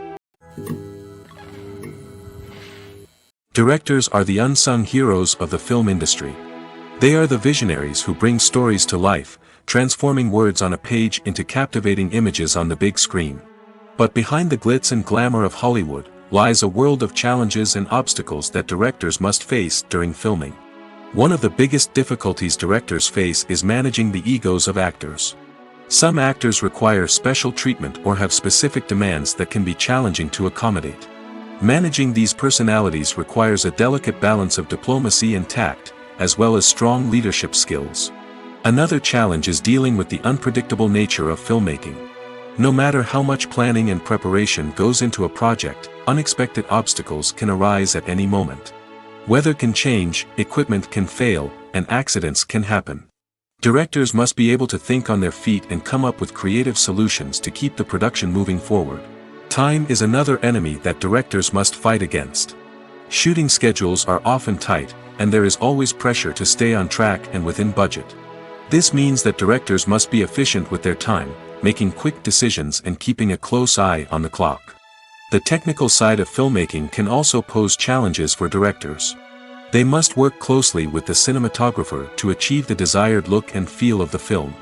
Directors are the unsung heroes of the film industry. They are the visionaries who bring stories to life, transforming words on a page into captivating images on the big screen. But behind the glitz and glamour of Hollywood, lies a world of challenges and obstacles that directors must face during filming. One of the biggest difficulties directors face is managing the egos of actors. Some actors require special treatment or have specific demands that can be challenging to accommodate. Managing these personalities requires a delicate balance of diplomacy and tact, as well as strong leadership skills. Another challenge is dealing with the unpredictable nature of filmmaking. No matter how much planning and preparation goes into a project, unexpected obstacles can arise at any moment. Weather can change, equipment can fail, and accidents can happen. Directors must be able to think on their feet and come up with creative solutions to keep the production moving forward. Time is another enemy that directors must fight against. Shooting schedules are often tight, and there is always pressure to stay on track and within budget. This means that directors must be efficient with their time, making quick decisions and keeping a close eye on the clock. The technical side of filmmaking can also pose challenges for directors. They must work closely with the cinematographer to achieve the desired look and feel of the film.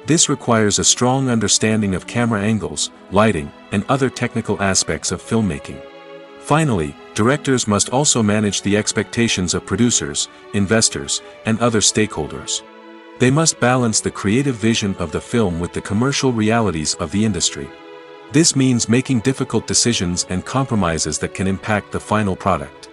This requires a strong understanding of camera angles, lighting, and other technical aspects of filmmaking. Finally, directors must also manage the expectations of producers, investors, and other stakeholders. They must balance the creative vision of the film with the commercial realities of the industry. This means making difficult decisions and compromises that can impact the final product.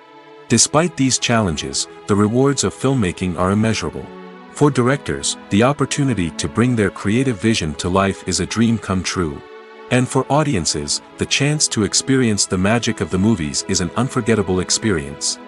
Despite these challenges, the rewards of filmmaking are immeasurable. For directors, the opportunity to bring their creative vision to life is a dream come true. And for audiences, the chance to experience the magic of the movies is an unforgettable experience.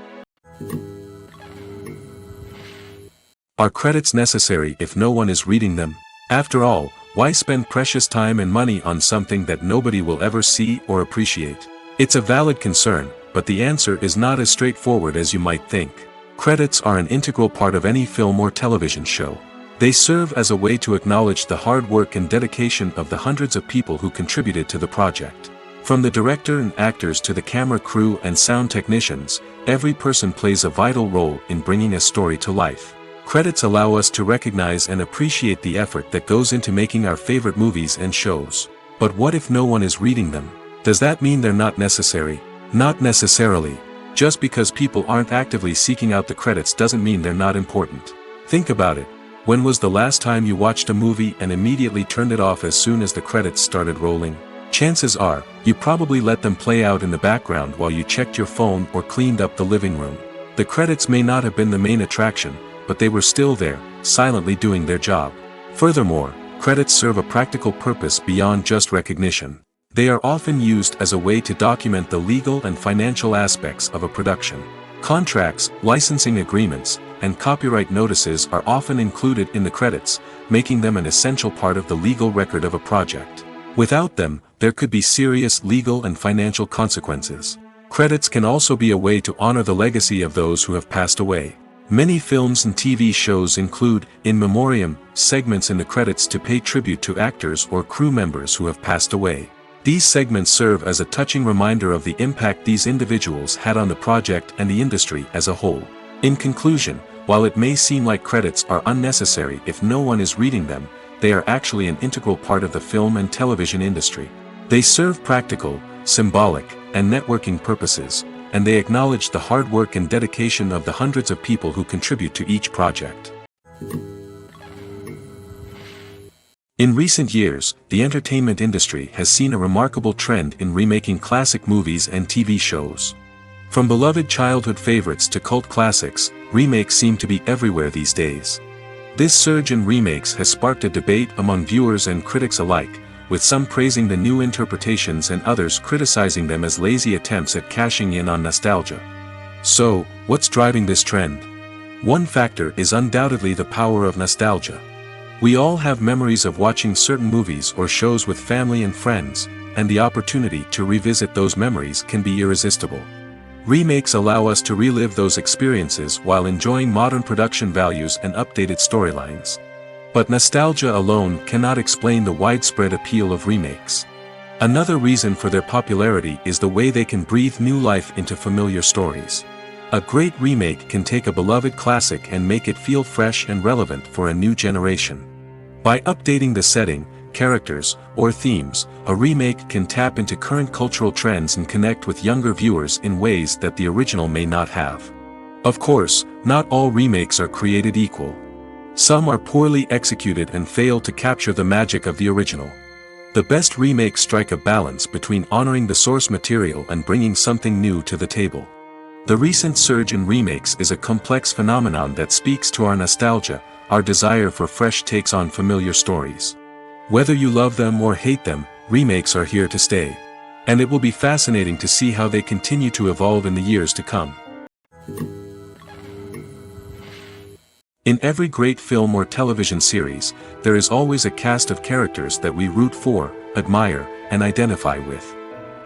Are credits necessary if no one is reading them? After all, why spend precious time and money on something that nobody will ever see or appreciate? It's a valid concern, but the answer is not as straightforward as you might think. Credits are an integral part of any film or television show. They serve as a way to acknowledge the hard work and dedication of the hundreds of people who contributed to the project. From the director and actors to the camera crew and sound technicians, every person plays a vital role in bringing a story to life. Credits allow us to recognize and appreciate the effort that goes into making our favorite movies and shows. But what if no one is reading them? Does that mean they're not necessary? Not necessarily. Just because people aren't actively seeking out the credits doesn't mean they're not important. Think about it. When was the last time you watched a movie and immediately turned it off as soon as the credits started rolling? Chances are, you probably let them play out in the background while you checked your phone or cleaned up the living room. The credits may not have been the main attraction, but they were still there, silently doing their job. Furthermore, credits serve a practical purpose beyond just recognition. They are often used as a way to document the legal and financial aspects of a production. Contracts, licensing agreements, and copyright notices are often included in the credits, making them an essential part of the legal record of a project. Without them, there could be serious legal and financial consequences. Credits can also be a way to honor the legacy of those who have passed away. Many films and TV shows include, in memoriam, segments in the credits to pay tribute to actors or crew members who have passed away. These segments serve as a touching reminder of the impact these individuals had on the project and the industry as a whole. In conclusion, while it may seem like credits are unnecessary if no one is reading them, they are actually an integral part of the film and television industry. They serve practical, symbolic, and networking purposes, and they acknowledge the hard work and dedication of the hundreds of people who contribute to each project. In recent years, the entertainment industry has seen a remarkable trend in remaking classic movies and TV shows. From beloved childhood favorites to cult classics, remakes seem to be everywhere these days. This surge in remakes has sparked a debate among viewers and critics alike, with some praising the new interpretations and others criticizing them as lazy attempts at cashing in on nostalgia. So, what's driving this trend? One factor is undoubtedly the power of nostalgia. We all have memories of watching certain movies or shows with family and friends, and the opportunity to revisit those memories can be irresistible. Remakes allow us to relive those experiences while enjoying modern production values and updated storylines. But nostalgia alone cannot explain the widespread appeal of remakes. Another reason for their popularity is the way they can breathe new life into familiar stories. A great remake can take a beloved classic and make it feel fresh and relevant for a new generation. By updating the setting, characters, or themes, a remake can tap into current cultural trends and connect with younger viewers in ways that the original may not have. Of course, not all remakes are created equal. Some are poorly executed and fail to capture the magic of the original. The best remakes strike a balance between honoring the source material and bringing something new to the table. The recent surge in remakes is a complex phenomenon that speaks to our nostalgia, our desire for fresh takes on familiar stories. Whether you love them or hate them, remakes are here to stay. And it will be fascinating to see how they continue to evolve in the years to come. In every great film or television series, there is always a cast of characters that we root for, admire, and identify with.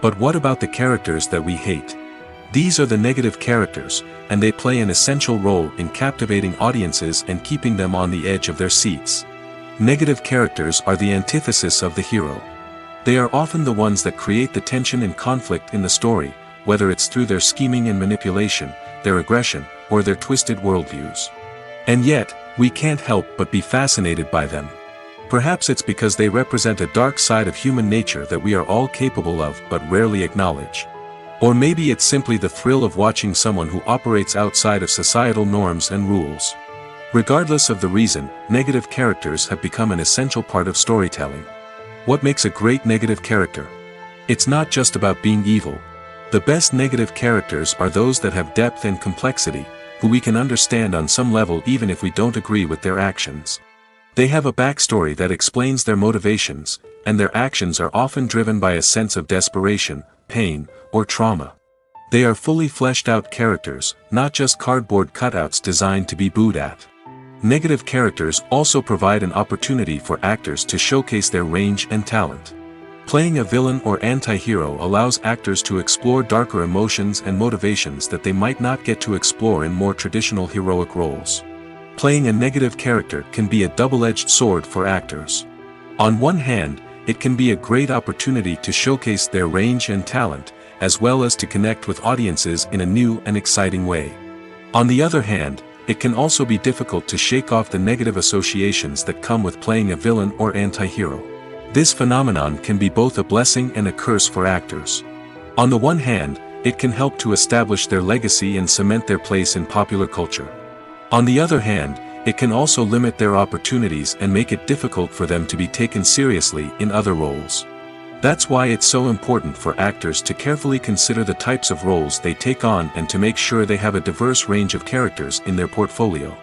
But what about the characters that we hate? These are the negative characters, and they play an essential role in captivating audiences and keeping them on the edge of their seats. Negative characters are the antithesis of the hero. They are often the ones that create the tension and conflict in the story, whether it's through their scheming and manipulation, their aggression, or their twisted worldviews. And yet, we can't help but be fascinated by them. Perhaps it's because they represent a dark side of human nature that we are all capable of but rarely acknowledge. Or maybe it's simply the thrill of watching someone who operates outside of societal norms and rules. Regardless of the reason, negative characters have become an essential part of storytelling. What makes a great negative character? It's not just about being evil. The best negative characters are those that have depth and complexity, who we can understand on some level even if we don't agree with their actions. They have a backstory that explains their motivations, and their actions are often driven by a sense of desperation, pain, or trauma. They are fully fleshed out characters, not just cardboard cutouts designed to be booed at. Negative characters also provide an opportunity for actors to showcase their range and talent. Playing a villain or anti-hero allows actors to explore darker emotions and motivations that they might not get to explore in more traditional heroic roles. Playing a negative character can be a double-edged sword for actors. On one hand, it can be a great opportunity to showcase their range and talent, as well as to connect with audiences in a new and exciting way. On the other hand, it can also be difficult to shake off the negative associations that come with playing a villain or anti-hero. This phenomenon can be both a blessing and a curse for actors. On the one hand, it can help to establish their legacy and cement their place in popular culture. On the other hand, it can also limit their opportunities and make it difficult for them to be taken seriously in other roles. That's why it's so important for actors to carefully consider the types of roles they take on and to make sure they have a diverse range of characters in their portfolio.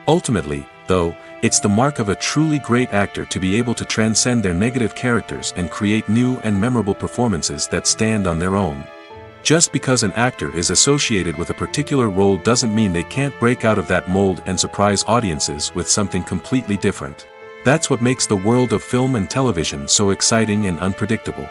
Ultimately, though, it's the mark of a truly great actor to be able to transcend their negative characters and create new and memorable performances that stand on their own. Just because an actor is associated with a particular role doesn't mean they can't break out of that mold and surprise audiences with something completely different. That's what makes the world of film and television so exciting and unpredictable.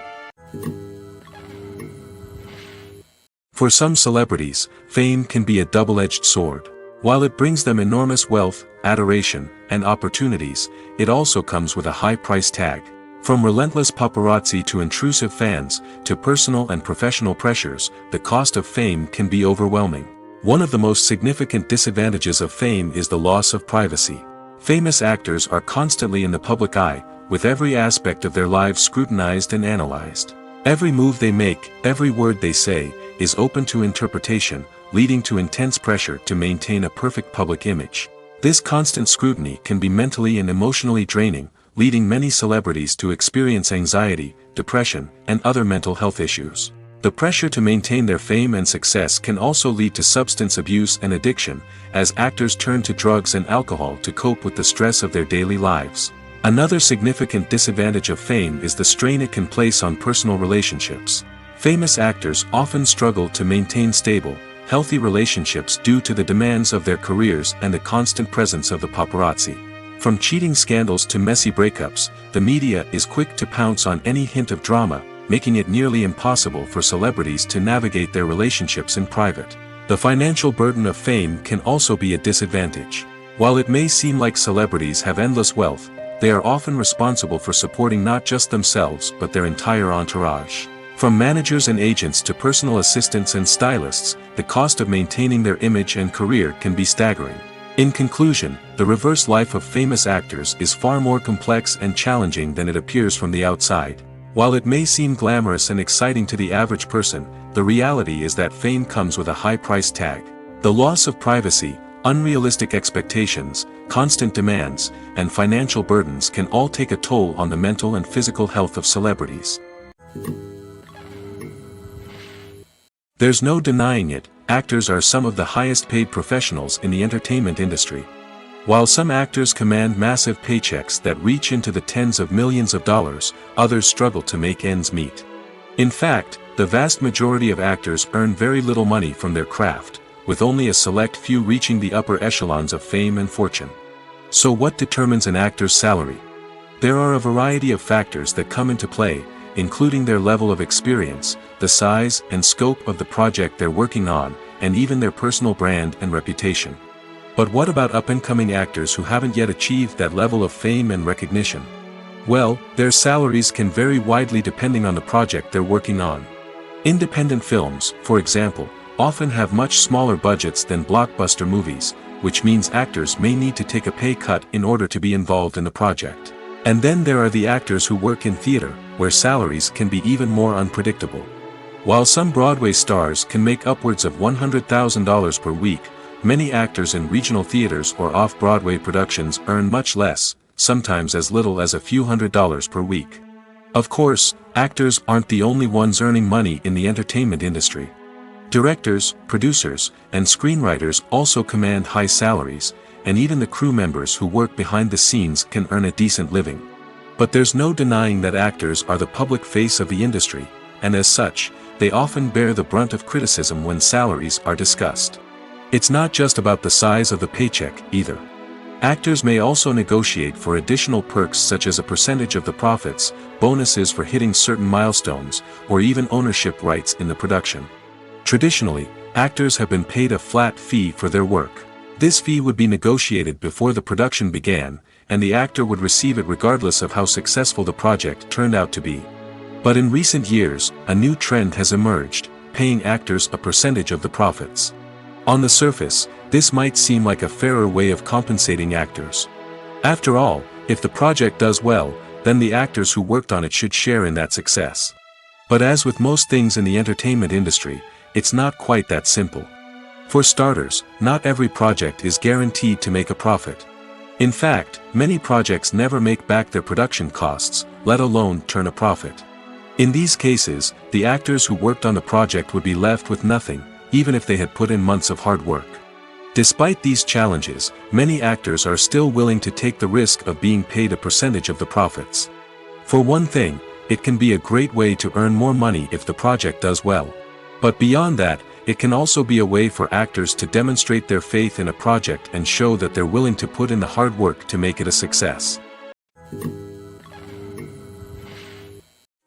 For some celebrities, fame can be a double-edged sword. While it brings them enormous wealth, adoration, and opportunities, it also comes with a high price tag. From relentless paparazzi to intrusive fans, to personal and professional pressures, the cost of fame can be overwhelming. One of the most significant disadvantages of fame is the loss of privacy. Famous actors are constantly in the public eye, with every aspect of their lives scrutinized and analyzed. Every move they make, every word they say, is open to interpretation, leading to intense pressure to maintain a perfect public image. This constant scrutiny can be mentally and emotionally draining, leading many celebrities to experience anxiety, depression, and other mental health issues. The pressure to maintain their fame and success can also lead to substance abuse and addiction, as actors turn to drugs and alcohol to cope with the stress of their daily lives. Another significant disadvantage of fame is the strain it can place on personal relationships. Famous actors often struggle to maintain stable, healthy relationships due to the demands of their careers and the constant presence of the paparazzi. From cheating scandals to messy breakups, the media is quick to pounce on any hint of drama, making it nearly impossible for celebrities to navigate their relationships in private. The financial burden of fame can also be a disadvantage. While it may seem like celebrities have endless wealth, they are often responsible for supporting not just themselves but their entire entourage. From managers and agents to personal assistants and stylists, the cost of maintaining their image and career can be staggering. In conclusion, the reverse life of famous actors is far more complex and challenging than it appears from the outside. While it may seem glamorous and exciting to the average person, the reality is that fame comes with a high price tag. The loss of privacy, unrealistic expectations, constant demands, and financial burdens can all take a toll on the mental and physical health of celebrities. There's no denying it, actors are some of the highest paid professionals in the entertainment industry. While some actors command massive paychecks that reach into the tens of millions of dollars, others struggle to make ends meet. In fact, the vast majority of actors earn very little money from their craft, with only a select few reaching the upper echelons of fame and fortune. So what determines an actor's salary? There are a variety of factors that come into play, including their level of experience, the size and scope of the project they're working on, and even their personal brand and reputation. But what about up-and-coming actors who haven't yet achieved that level of fame and recognition? Well, their salaries can vary widely depending on the project they're working on. Independent films, for example, often have much smaller budgets than blockbuster movies, which means actors may need to take a pay cut in order to be involved in the project. And then there are the actors who work in theater, where salaries can be even more unpredictable. While some Broadway stars can make upwards of $100,000 per week, many actors in regional theaters or off-Broadway productions earn much less, sometimes as little as a few $100s per week. Of course, actors aren't the only ones earning money in the entertainment industry. Directors, producers, and screenwriters also command high salaries, and even the crew members who work behind the scenes can earn a decent living. But there's no denying that actors are the public face of the industry, and as such, they often bear the brunt of criticism when salaries are discussed. It's not just about the size of the paycheck, either. Actors may also negotiate for additional perks such as a percentage of the profits, bonuses for hitting certain milestones, or even ownership rights in the production. Traditionally, actors have been paid a flat fee for their work. This fee would be negotiated before the production began, and the actor would receive it regardless of how successful the project turned out to be. But in recent years, a new trend has emerged, paying actors a percentage of the profits. On the surface, this might seem like a fairer way of compensating actors. After all, if the project does well, then the actors who worked on it should share in that success. But as with most things in the entertainment industry, it's not quite that simple. For starters, not every project is guaranteed to make a profit. In fact, many projects never make back their production costs, let alone turn a profit. In these cases, the actors who worked on the project would be left with nothing, even if they had put in months of hard work. Despite these challenges, many actors are still willing to take the risk of being paid a percentage of the profits. For one thing, it can be a great way to earn more money if the project does well. But beyond that, it can also be a way for actors to demonstrate their faith in a project and show that they're willing to put in the hard work to make it a success.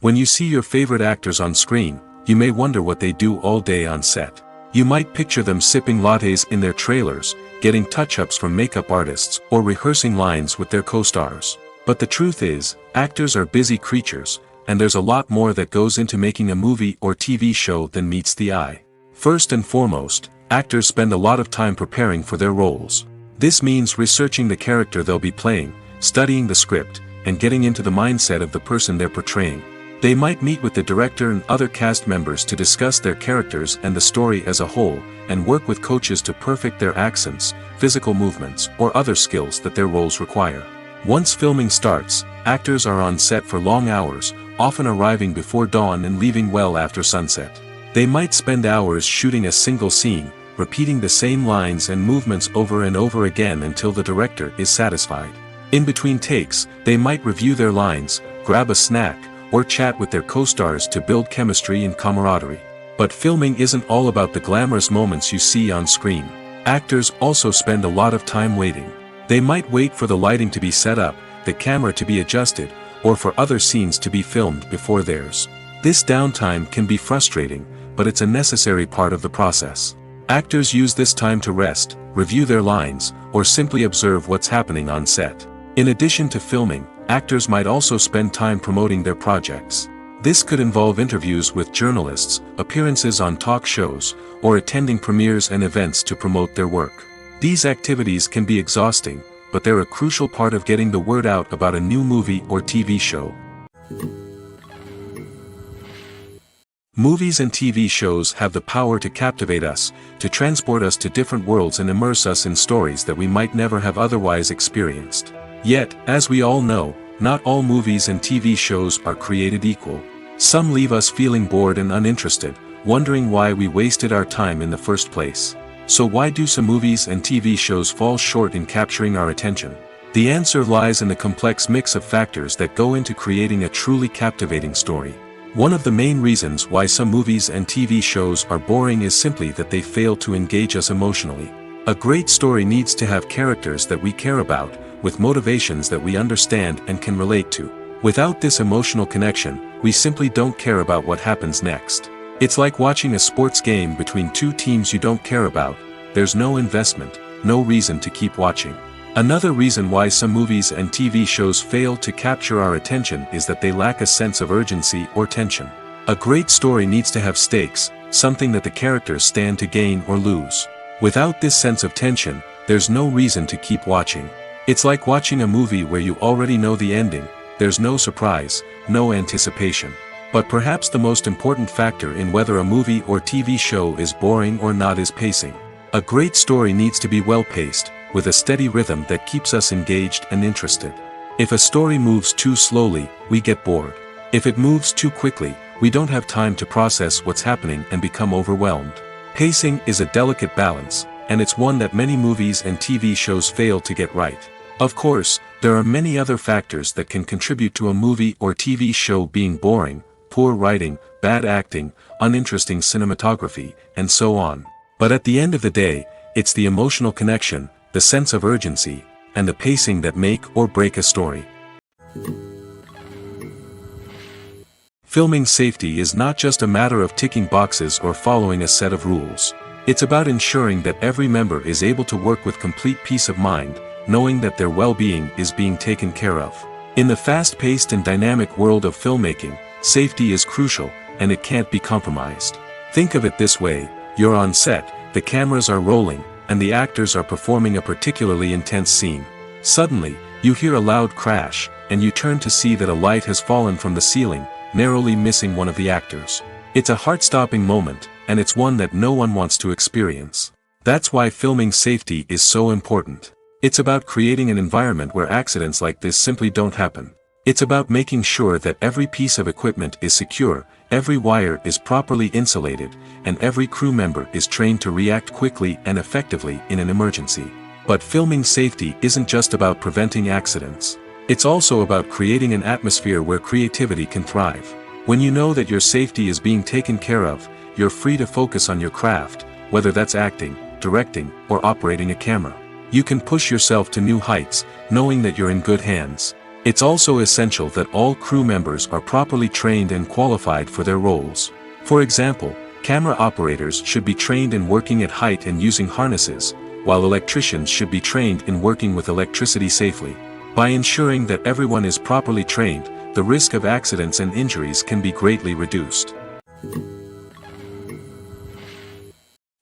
When you see your favorite actors on screen, you may wonder what they do all day on set. You might picture them sipping lattes in their trailers, getting touch-ups from makeup artists, or rehearsing lines with their co-stars. But the truth is, actors are busy creatures, and there's a lot more that goes into making a movie or TV show than meets the eye. First and foremost, actors spend a lot of time preparing for their roles. This means researching the character they'll be playing, studying the script, and getting into the mindset of the person they're portraying. They might meet with the director and other cast members to discuss their characters and the story as a whole, and work with coaches to perfect their accents, physical movements, or other skills that their roles require. Once filming starts, actors are on set for long hours, often arriving before dawn and leaving well after sunset. They might spend hours shooting a single scene, repeating the same lines and movements over and over again until the director is satisfied. In between takes, they might review their lines, grab a snack, or chat with their co-stars to build chemistry and camaraderie. But filming isn't all about the glamorous moments you see on screen. Actors also spend a lot of time waiting. They might wait for the lighting to be set up, the camera to be adjusted, or for other scenes to be filmed before theirs. This downtime can be frustrating, but it's a necessary part of the process. Actors use this time to rest, review their lines, or simply observe what's happening on set. In addition to filming, actors might also spend time promoting their projects. This could involve interviews with journalists, appearances on talk shows, or attending premieres and events to promote their work. These activities can be exhausting, but they're a crucial part of getting the word out about a new movie or TV show. Movies and TV shows have the power to captivate us, to transport us to different worlds and immerse us in stories that we might never have otherwise experienced. Yet, as we all know, not all movies and TV shows are created equal. Some leave us feeling bored and uninterested, wondering why we wasted our time in the first place. So why do some movies and TV shows fall short in capturing our attention? The answer lies in the complex mix of factors that go into creating a truly captivating story. One of the main reasons why some movies and TV shows are boring is simply that they fail to engage us emotionally. A great story needs to have characters that we care about, with motivations that we understand and can relate to. Without this emotional connection, we simply don't care about what happens next. It's like watching a sports game between two teams you don't care about. There's no investment, no reason to keep watching. Another reason why some movies and TV shows fail to capture our attention is that they lack a sense of urgency or tension. A great story needs to have stakes, something that the characters stand to gain or lose. Without this sense of tension, there's no reason to keep watching. It's like watching a movie where you already know the ending, there's no surprise, no anticipation. But perhaps the most important factor in whether a movie or TV show is boring or not is pacing. A great story needs to be well-paced, with a steady rhythm that keeps us engaged and interested. If a story moves too slowly, we get bored. If it moves too quickly, we don't have time to process what's happening and become overwhelmed. Pacing is a delicate balance, and it's one that many movies and TV shows fail to get right. Of course, there are many other factors that can contribute to a movie or TV show being boring: poor writing, bad acting, uninteresting cinematography, and so on. But at the end of the day, it's the emotional connection, the sense of urgency, and the pacing that make or break a story. Filming safety is not just a matter of ticking boxes or following a set of rules. It's about ensuring that every member is able to work with complete peace of mind, knowing that their well-being is being taken care of. In the fast-paced and dynamic world of filmmaking, safety is crucial, and it can't be compromised. Think of it this way: you're on set, the cameras are rolling, and the actors are performing a particularly intense scene. Suddenly, you hear a loud crash, and you turn to see that a light has fallen from the ceiling, narrowly missing one of the actors. It's a heart-stopping moment, and it's one that no one wants to experience. That's why filming safety is so important. It's about creating an environment where accidents like this simply don't happen. It's about making sure that every piece of equipment is secure, every wire is properly insulated, and every crew member is trained to react quickly and effectively in an emergency. But filming safety isn't just about preventing accidents. It's also about creating an atmosphere where creativity can thrive. When you know that your safety is being taken care of, you're free to focus on your craft, whether that's acting, directing, or operating a camera. You can push yourself to new heights, knowing that you're in good hands. It's also essential that all crew members are properly trained and qualified for their roles. For example, camera operators should be trained in working at height and using harnesses, while electricians should be trained in working with electricity safely. By ensuring that everyone is properly trained, the risk of accidents and injuries can be greatly reduced.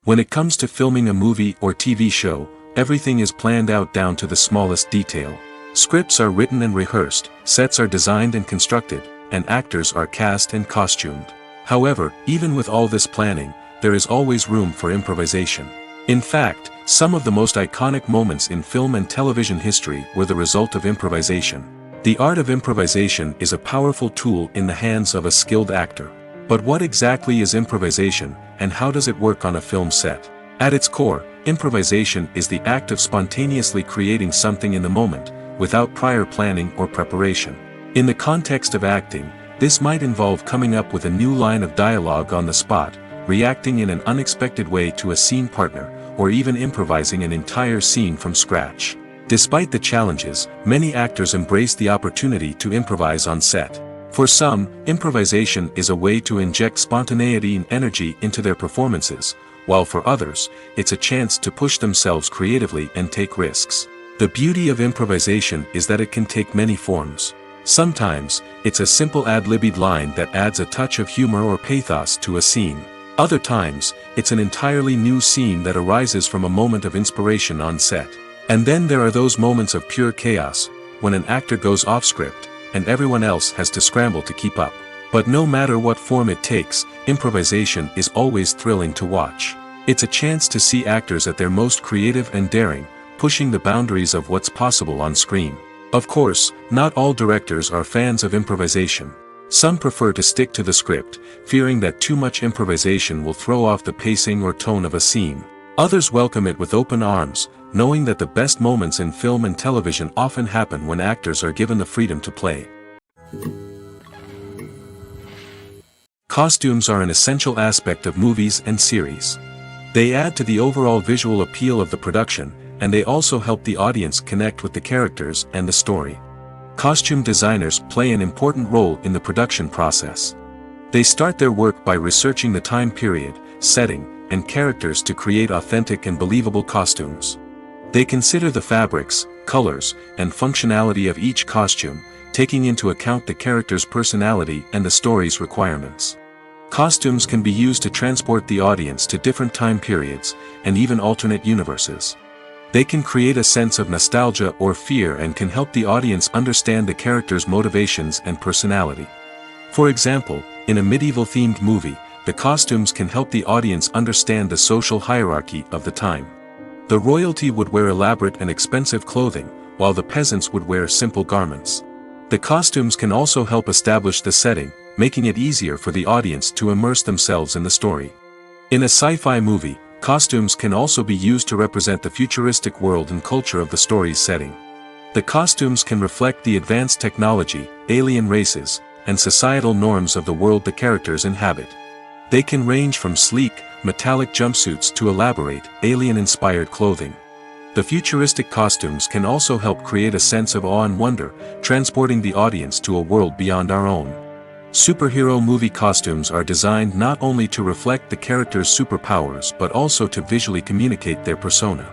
When it comes to filming a movie or TV show, everything is planned out down to the smallest detail. Scripts are written and rehearsed, sets are designed and constructed, and actors are cast and costumed. However, even with all this planning, there is always room for improvisation. In fact, some of the most iconic moments in film and television history were the result of improvisation. The art of improvisation is a powerful tool in the hands of a skilled actor. But what exactly is improvisation, and how does it work on a film set? At its core, improvisation is the act of spontaneously creating something in the moment, without prior planning or preparation. In the context of acting, this might involve coming up with a new line of dialogue on the spot, reacting in an unexpected way to a scene partner, or even improvising an entire scene from scratch. Despite the challenges, many actors embrace the opportunity to improvise on set. For some, improvisation is a way to inject spontaneity and energy into their performances, while for others, it's a chance to push themselves creatively and take risks. The beauty of improvisation is that it can take many forms. Sometimes, it's a simple ad-libbed line that adds a touch of humor or pathos to a scene. Other times, it's an entirely new scene that arises from a moment of inspiration on set. And then there are those moments of pure chaos, when an actor goes off script, and everyone else has to scramble to keep up. But no matter what form it takes, improvisation is always thrilling to watch. It's a chance to see actors at their most creative and daring, pushing the boundaries of what's possible on screen. Of course, not all directors are fans of improvisation. Some prefer to stick to the script, fearing that too much improvisation will throw off the pacing or tone of a scene. Others welcome it with open arms, knowing that the best moments in film and television often happen when actors are given the freedom to play. Costumes are an essential aspect of movies and series. They add to the overall visual appeal of the production, and they also help the audience connect with the characters and the story. Costume designers play an important role in the production process. They start their work by researching the time period, setting, and characters to create authentic and believable costumes. They consider the fabrics, colors, and functionality of each costume, taking into account the character's personality and the story's requirements. Costumes can be used to transport the audience to different time periods, and even alternate universes. They can create a sense of nostalgia or fear and can help the audience understand the character's motivations and personality. For example, in a medieval-themed movie, the costumes can help the audience understand the social hierarchy of the time. The royalty would wear elaborate and expensive clothing, while the peasants would wear simple garments. The costumes can also help establish the setting, making it easier for the audience to immerse themselves in the story. In a sci-fi movie, costumes can also be used to represent the futuristic world and culture of the story's setting. The costumes can reflect the advanced technology, alien races, and societal norms of the world the characters inhabit. They can range from sleek, metallic jumpsuits to elaborate, alien-inspired clothing. The futuristic costumes can also help create a sense of awe and wonder, transporting the audience to a world beyond our own. Superhero movie costumes are designed not only to reflect the character's superpowers but also to visually communicate their persona.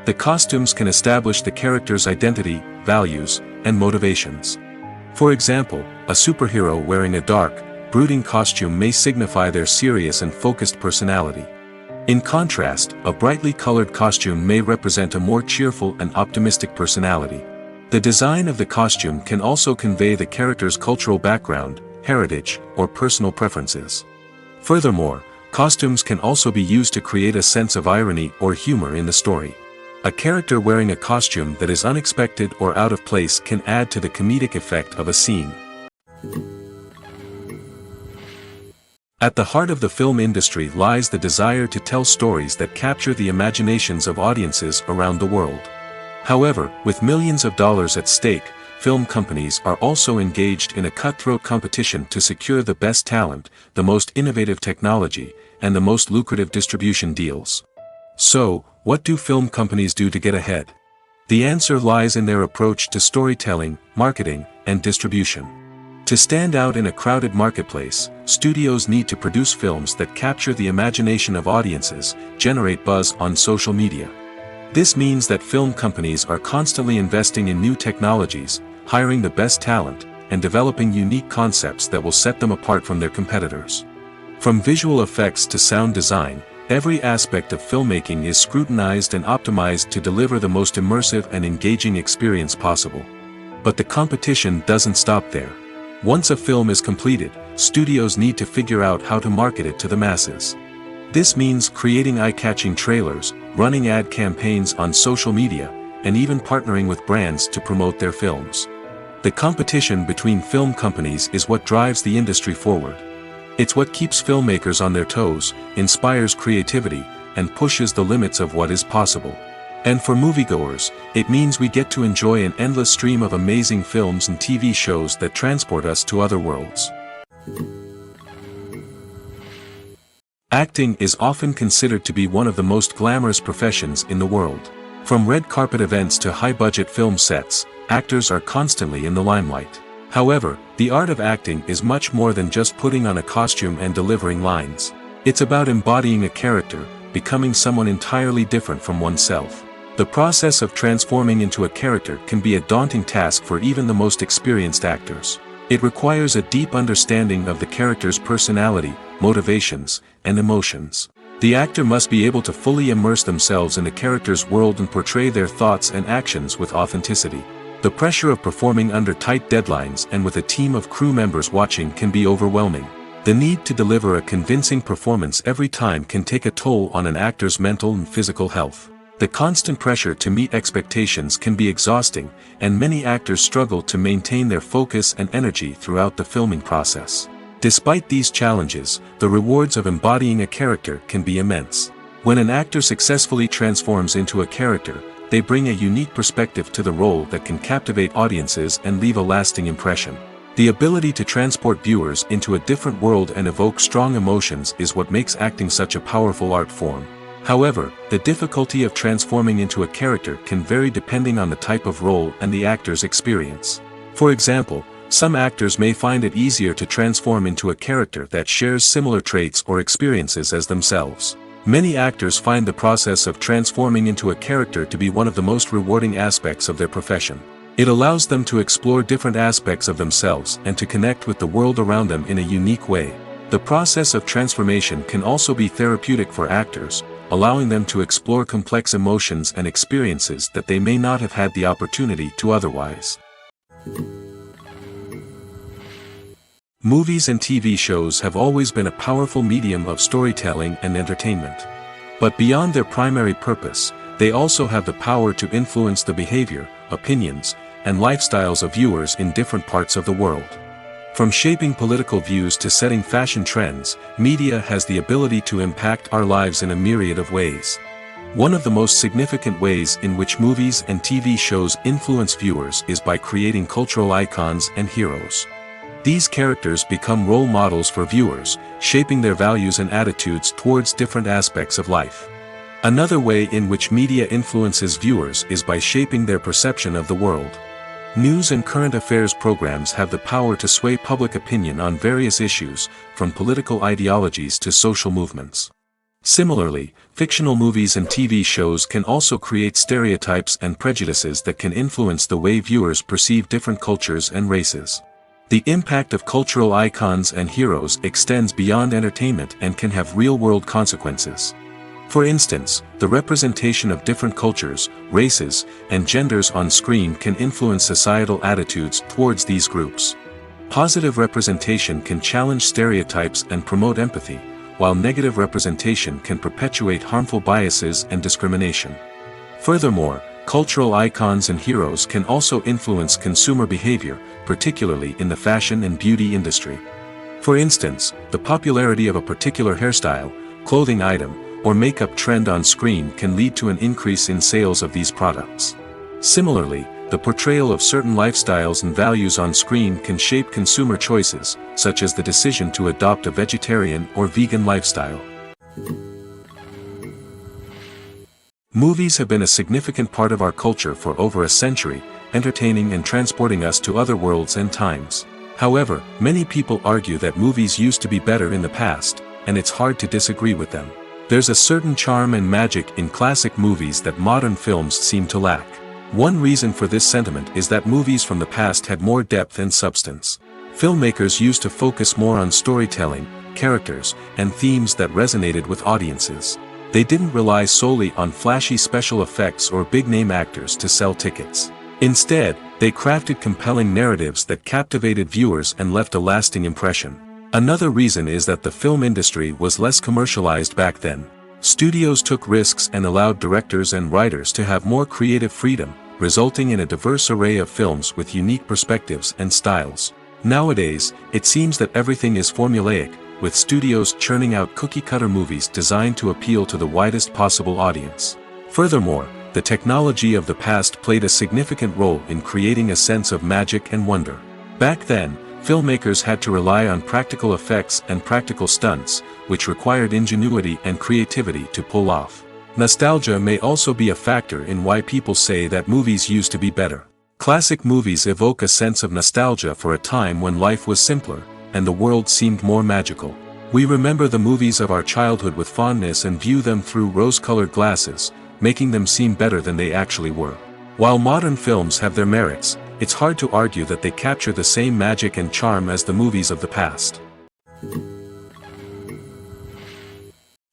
The costumes can establish the character's identity, values, and motivations. For example, a superhero wearing a dark, brooding costume may signify their serious and focused personality. In contrast, a brightly colored costume may represent a more cheerful and optimistic personality. The design of the costume can also convey the character's cultural background, heritage, or personal preferences. Furthermore, costumes can also be used to create a sense of irony or humor in the story. A character wearing a costume that is unexpected or out of place can add to the comedic effect of a scene. At the heart of the film industry lies the desire to tell stories that capture the imaginations of audiences around the world. However, with millions of dollars at stake, film companies are also engaged in a cutthroat competition to secure the best talent, the most innovative technology, and the most lucrative distribution deals. So, what do film companies do to get ahead? The answer lies in their approach to storytelling, marketing, and distribution. To stand out in a crowded marketplace, studios need to produce films that capture the imagination of audiences, generate buzz on social media. This means that film companies are constantly investing in new technologies, hiring the best talent, and developing unique concepts that will set them apart from their competitors. From visual effects to sound design, every aspect of filmmaking is scrutinized and optimized to deliver the most immersive and engaging experience possible. But the competition doesn't stop there. Once a film is completed, studios need to figure out how to market it to the masses. This means creating eye-catching trailers, running ad campaigns on social media, and even partnering with brands to promote their films. The competition between film companies is what drives the industry forward. It's what keeps filmmakers on their toes, inspires creativity, and pushes the limits of what is possible. And for moviegoers, it means we get to enjoy an endless stream of amazing films and TV shows that transport us to other worlds. Acting is often considered to be one of the most glamorous professions in the world. From red carpet events to high-budget film sets, actors are constantly in the limelight. However, the art of acting is much more than just putting on a costume and delivering lines. It's about embodying a character, becoming someone entirely different from oneself. The process of transforming into a character can be a daunting task for even the most experienced actors. It requires a deep understanding of the character's personality, motivations, and emotions. The actor must be able to fully immerse themselves in the character's world and portray their thoughts and actions with authenticity. The pressure of performing under tight deadlines and with a team of crew members watching can be overwhelming. The need to deliver a convincing performance every time can take a toll on an actor's mental and physical health. The constant pressure to meet expectations can be exhausting, and many actors struggle to maintain their focus and energy throughout the filming process. Despite these challenges, the rewards of embodying a character can be immense. When an actor successfully transforms into a character, they bring a unique perspective to the role that can captivate audiences and leave a lasting impression. The ability to transport viewers into a different world and evoke strong emotions is what makes acting such a powerful art form. However, the difficulty of transforming into a character can vary depending on the type of role and the actor's experience. For example, some actors may find it easier to transform into a character that shares similar traits or experiences as themselves. Many actors find the process of transforming into a character to be one of the most rewarding aspects of their profession. It allows them to explore different aspects of themselves and to connect with the world around them in a unique way. The process of transformation can also be therapeutic for actors, allowing them to explore complex emotions and experiences that they may not have had the opportunity to otherwise. Movies and TV shows have always been a powerful medium of storytelling and entertainment. But beyond their primary purpose, they also have the power to influence the behavior, opinions, and lifestyles of viewers in different parts of the world. From shaping political views to setting fashion trends, media has the ability to impact our lives in a myriad of ways. One of the most significant ways in which movies and TV shows influence viewers is by creating cultural icons and heroes. These characters become role models for viewers, shaping their values and attitudes towards different aspects of life. Another way in which media influences viewers is by shaping their perception of the world. News and current affairs programs have the power to sway public opinion on various issues, from political ideologies to social movements. Similarly, fictional movies and TV shows can also create stereotypes and prejudices that can influence the way viewers perceive different cultures and races. The impact of cultural icons and heroes extends beyond entertainment and can have real-world consequences. For instance, the representation of different cultures, races, and genders on screen can influence societal attitudes towards these groups. Positive representation can challenge stereotypes and promote empathy, while negative representation can perpetuate harmful biases and discrimination. Furthermore, cultural icons and heroes can also influence consumer behavior, particularly in the fashion and beauty industry. For instance, the popularity of a particular hairstyle, clothing item, or makeup trend on screen can lead to an increase in sales of these products. Similarly, the portrayal of certain lifestyles and values on screen can shape consumer choices, such as the decision to adopt a vegetarian or vegan lifestyle. Movies have been a significant part of our culture for over a century, entertaining and transporting us to other worlds and times. However, many people argue that movies used to be better in the past, and it's hard to disagree with them. There's a certain charm and magic in classic movies that modern films seem to lack. One reason for this sentiment is that movies from the past had more depth and substance. Filmmakers used to focus more on storytelling, characters, and themes that resonated with audiences. They didn't rely solely on flashy special effects or big-name actors to sell tickets. Instead, They crafted compelling narratives that captivated viewers and left a lasting impression. Another reason is that the film industry was less commercialized back then. Studios took risks and allowed directors and writers to have more creative freedom, resulting in a diverse array of films with unique perspectives and styles. Nowadays, it seems that everything is formulaic, with studios churning out cookie-cutter movies designed to appeal to the widest possible audience. Furthermore, the technology of the past played a significant role in creating a sense of magic and wonder. Back then, filmmakers had to rely on practical effects and practical stunts, which required ingenuity and creativity to pull off. Nostalgia may also be a factor in why people say that movies used to be better. Classic movies evoke a sense of nostalgia for a time when life was simpler, and the world seemed more magical. We remember the movies of our childhood with fondness and view them through rose-colored glasses, making them seem better than they actually were. While modern films have their merits, it's hard to argue that they capture the same magic and charm as the movies of the past.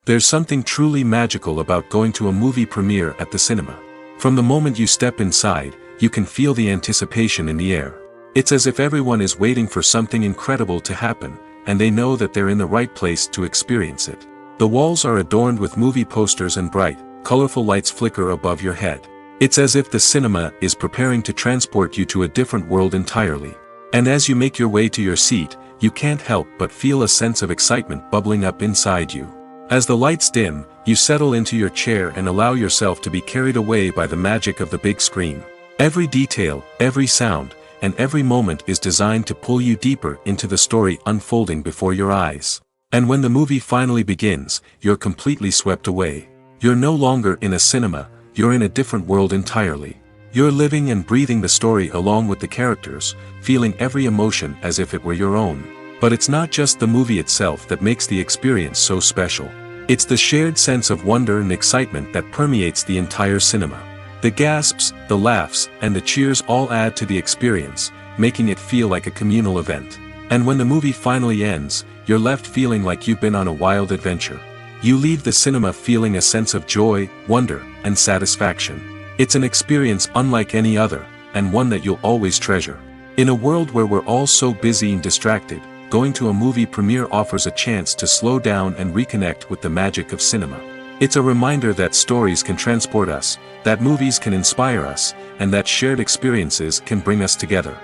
There's something truly magical about going to a movie premiere at the cinema. From the moment you step inside, you can feel the anticipation in the air. It's as if everyone is waiting for something incredible to happen, and they know that they're in the right place to experience it. The walls are adorned with movie posters and bright, colorful lights flicker above your head. It's as if the cinema is preparing to transport you to a different world entirely. And as you make your way to your seat, you can't help but feel a sense of excitement bubbling up inside you. As the lights dim, you settle into your chair and allow yourself to be carried away by the magic of the big screen. Every detail, every sound, and every moment is designed to pull you deeper into the story unfolding before your eyes. And when the movie finally begins, you're completely swept away. You're no longer in a cinema, you're in a different world entirely. You're living and breathing the story along with the characters, feeling every emotion as if it were your own. But it's not just the movie itself that makes the experience so special. It's the shared sense of wonder and excitement that permeates the entire cinema. The gasps, the laughs, and the cheers all add to the experience, making it feel like a communal event. And when the movie finally ends, you're left feeling like you've been on a wild adventure. You leave the cinema feeling a sense of joy, wonder, and satisfaction. It's an experience unlike any other, and one that you'll always treasure. In a world where we're all so busy and distracted, going to a movie premiere offers a chance to slow down and reconnect with the magic of cinema. It's a reminder that stories can transport us, that movies can inspire us, and that shared experiences can bring us together.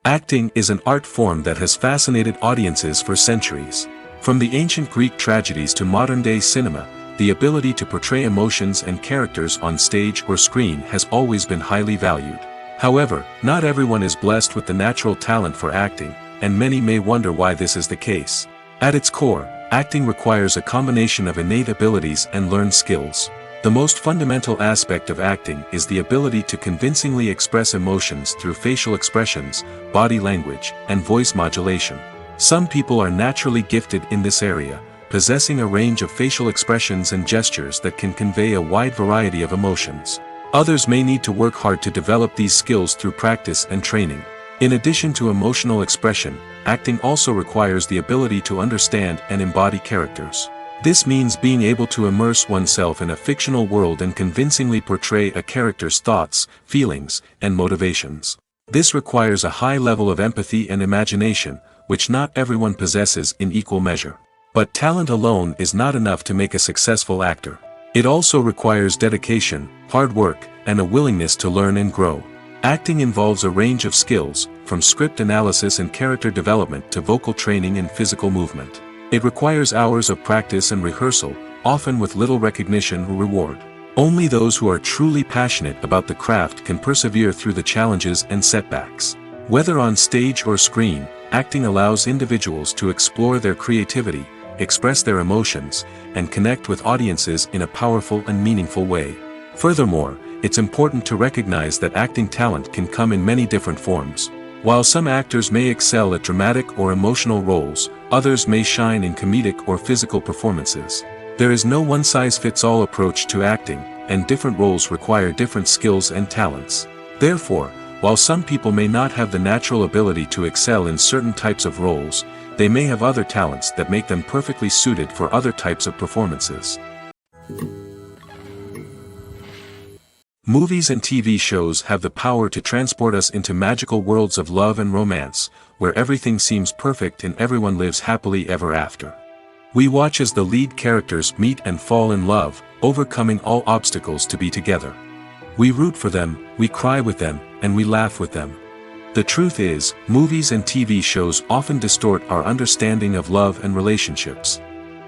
Acting is an art form that has fascinated audiences for centuries. From the ancient Greek tragedies to modern-day cinema, the ability to portray emotions and characters on stage or screen has always been highly valued. However, not everyone is blessed with the natural talent for acting, and many may wonder why this is the case. At its core, acting requires a combination of innate abilities and learned skills. The most fundamental aspect of acting is the ability to convincingly express emotions through facial expressions, body language, and voice modulation. Some people are naturally gifted in this area, possessing a range of facial expressions and gestures that can convey a wide variety of emotions. Others may need to work hard to develop these skills through practice and training. In addition to emotional expression, acting also requires the ability to understand and embody characters. This means being able to immerse oneself in a fictional world and convincingly portray a character's thoughts, feelings, and motivations. This requires a high level of empathy and imagination, which not everyone possesses in equal measure. But talent alone is not enough to make a successful actor. It also requires dedication, hard work, and a willingness to learn and grow. Acting involves a range of skills, from script analysis and character development to vocal training and physical movement. It requires hours of practice and rehearsal, often with little recognition or reward. Only those who are truly passionate about the craft can persevere through the challenges and setbacks. Whether on stage or screen, acting allows individuals to explore their creativity, express their emotions, and connect with audiences in a powerful and meaningful way. Furthermore, it's important to recognize that acting talent can come in many different forms. While some actors may excel at dramatic or emotional roles, others may shine in comedic or physical performances. There is no one-size-fits-all approach to acting, and different roles require different skills and talents. Therefore, while some people may not have the natural ability to excel in certain types of roles, they may have other talents that make them perfectly suited for other types of performances. Movies and TV shows have the power to transport us into magical worlds of love and romance, where everything seems perfect and everyone lives happily ever after. We watch as the lead characters meet and fall in love, overcoming all obstacles to be together. We root for them, we cry with them, and we laugh with them. The truth is, movies and TV shows often distort our understanding of love and relationships.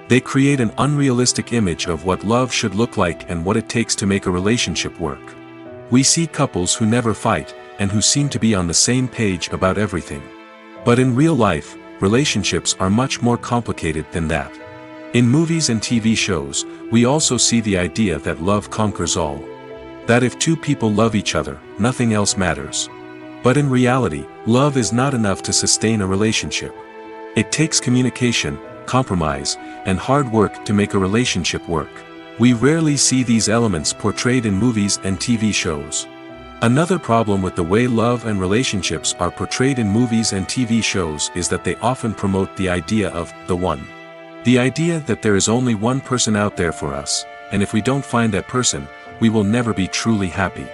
They create an unrealistic image of what love should look like and what it takes to make a relationship work. We see couples who never fight, and who seem to be on the same page about everything. But in real life, relationships are much more complicated than that. In movies and TV shows, we also see the idea that love conquers all. That if two people love each other, nothing else matters. But in reality, love is not enough to sustain a relationship. It takes communication, compromise, and hard work to make a relationship work. We rarely see these elements portrayed in movies and TV shows. Another problem with the way love and relationships are portrayed in movies and TV shows is that they often promote the idea of the one. The idea that there is only one person out there for us, and if we don't find that person, we will never be truly happy.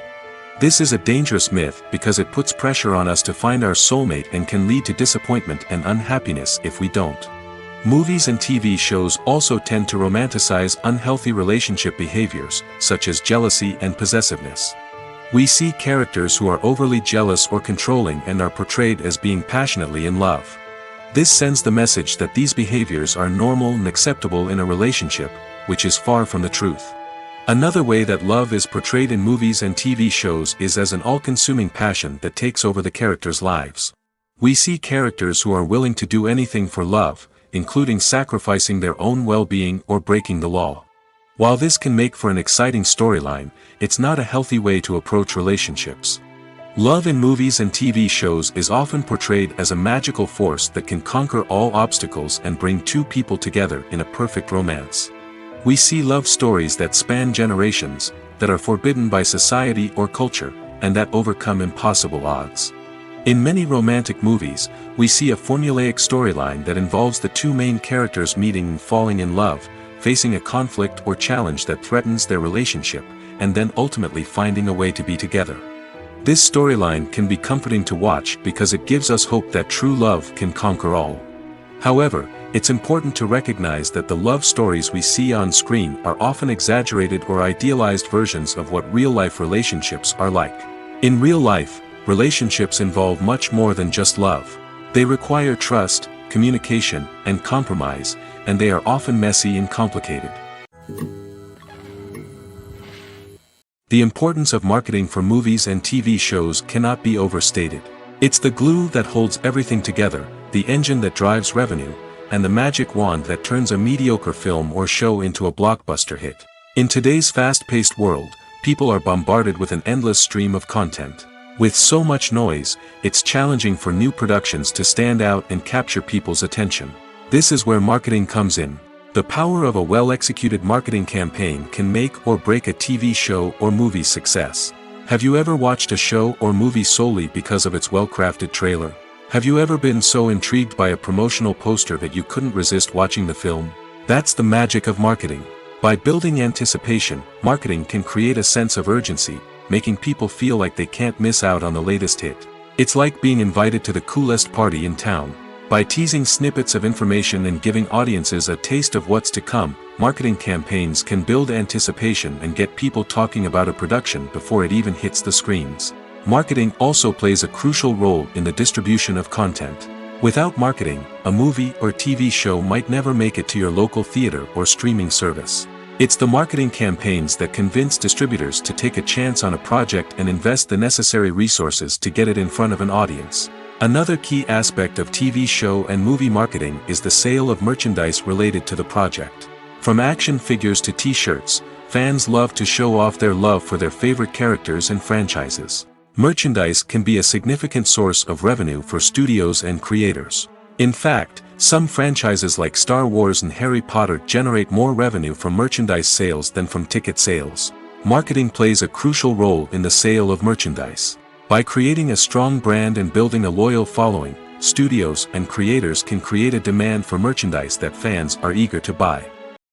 This is a dangerous myth because it puts pressure on us to find our soulmate and can lead to disappointment and unhappiness if we don't. Movies and TV shows also tend to romanticize unhealthy relationship behaviors, such as jealousy and possessiveness. We see characters who are overly jealous or controlling and are portrayed as being passionately in love. This sends the message that these behaviors are normal and acceptable in a relationship, which is far from the truth. Another way that love is portrayed in movies and TV shows is as an all-consuming passion that takes over the characters' lives. We see characters who are willing to do anything for love, including sacrificing their own well-being or breaking the law. While this can make for an exciting storyline, it's not a healthy way to approach relationships. Love in movies and TV shows is often portrayed as a magical force that can conquer all obstacles and bring two people together in a perfect romance. We see love stories that span generations, that are forbidden by society or culture, and that overcome impossible odds. In many romantic movies, we see a formulaic storyline that involves the two main characters meeting and falling in love, facing a conflict or challenge that threatens their relationship, and then ultimately finding a way to be together. This storyline can be comforting to watch because it gives us hope that true love can conquer all. However, it's important to recognize that the love stories we see on screen are often exaggerated or idealized versions of what real-life relationships are like. In real life, relationships involve much more than just love. They require trust, communication, and compromise, and they are often messy and complicated. The importance of marketing for movies and TV shows cannot be overstated. It's the glue that holds everything together, the engine that drives revenue, and the magic wand that turns a mediocre film or show into a blockbuster hit. In today's fast-paced world, people are bombarded with an endless stream of content. With so much noise, it's challenging for new productions to stand out and capture people's attention. This is where marketing comes in. The power of a well-executed marketing campaign can make or break a TV show or movie's success. Have you ever watched a show or movie solely because of its well-crafted trailer? Have you ever been so intrigued by a promotional poster that you couldn't resist watching the film? That's the magic of marketing. By building anticipation, marketing can create a sense of urgency, making people feel like they can't miss out on the latest hit. It's like being invited to the coolest party in town. By teasing snippets of information and giving audiences a taste of what's to come, marketing campaigns can build anticipation and get people talking about a production before it even hits the screens. Marketing also plays a crucial role in the distribution of content. Without marketing, a movie or TV show might never make it to your local theater or streaming service. It's the marketing campaigns that convince distributors to take a chance on a project and invest the necessary resources to get it in front of an audience. Another key aspect of TV show and movie marketing is the sale of merchandise related to the project. From action figures to t-shirts, fans love to show off their love for their favorite characters and franchises. Merchandise can be a significant source of revenue for studios and creators. In fact, some franchises like Star Wars and Harry Potter generate more revenue from merchandise sales than from ticket sales. Marketing plays a crucial role in the sale of merchandise. By creating a strong brand and building a loyal following, studios and creators can create a demand for merchandise that fans are eager to buy.